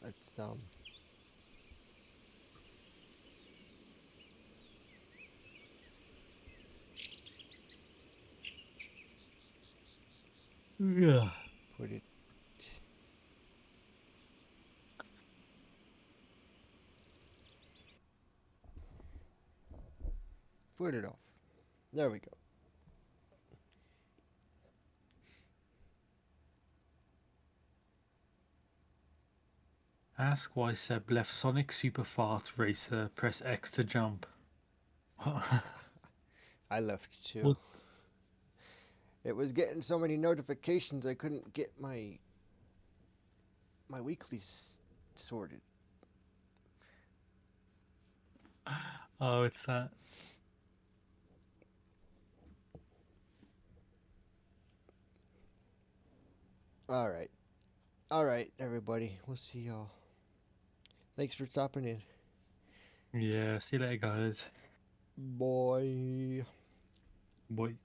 Speaker 1: Let's
Speaker 10: Yeah.
Speaker 1: put it. Put it off. There we go.
Speaker 10: Ask why Seb left Sonic Super Fart Racer. Press X to jump.
Speaker 1: I left too.
Speaker 10: What?
Speaker 1: It was getting so many notifications I couldn't get my weeklies sorted.
Speaker 10: Oh, it's that.
Speaker 1: All right. All right, everybody. We'll see y'all. Thanks for stopping in.
Speaker 10: Yeah, see you later, guys.
Speaker 1: Bye.
Speaker 10: Bye.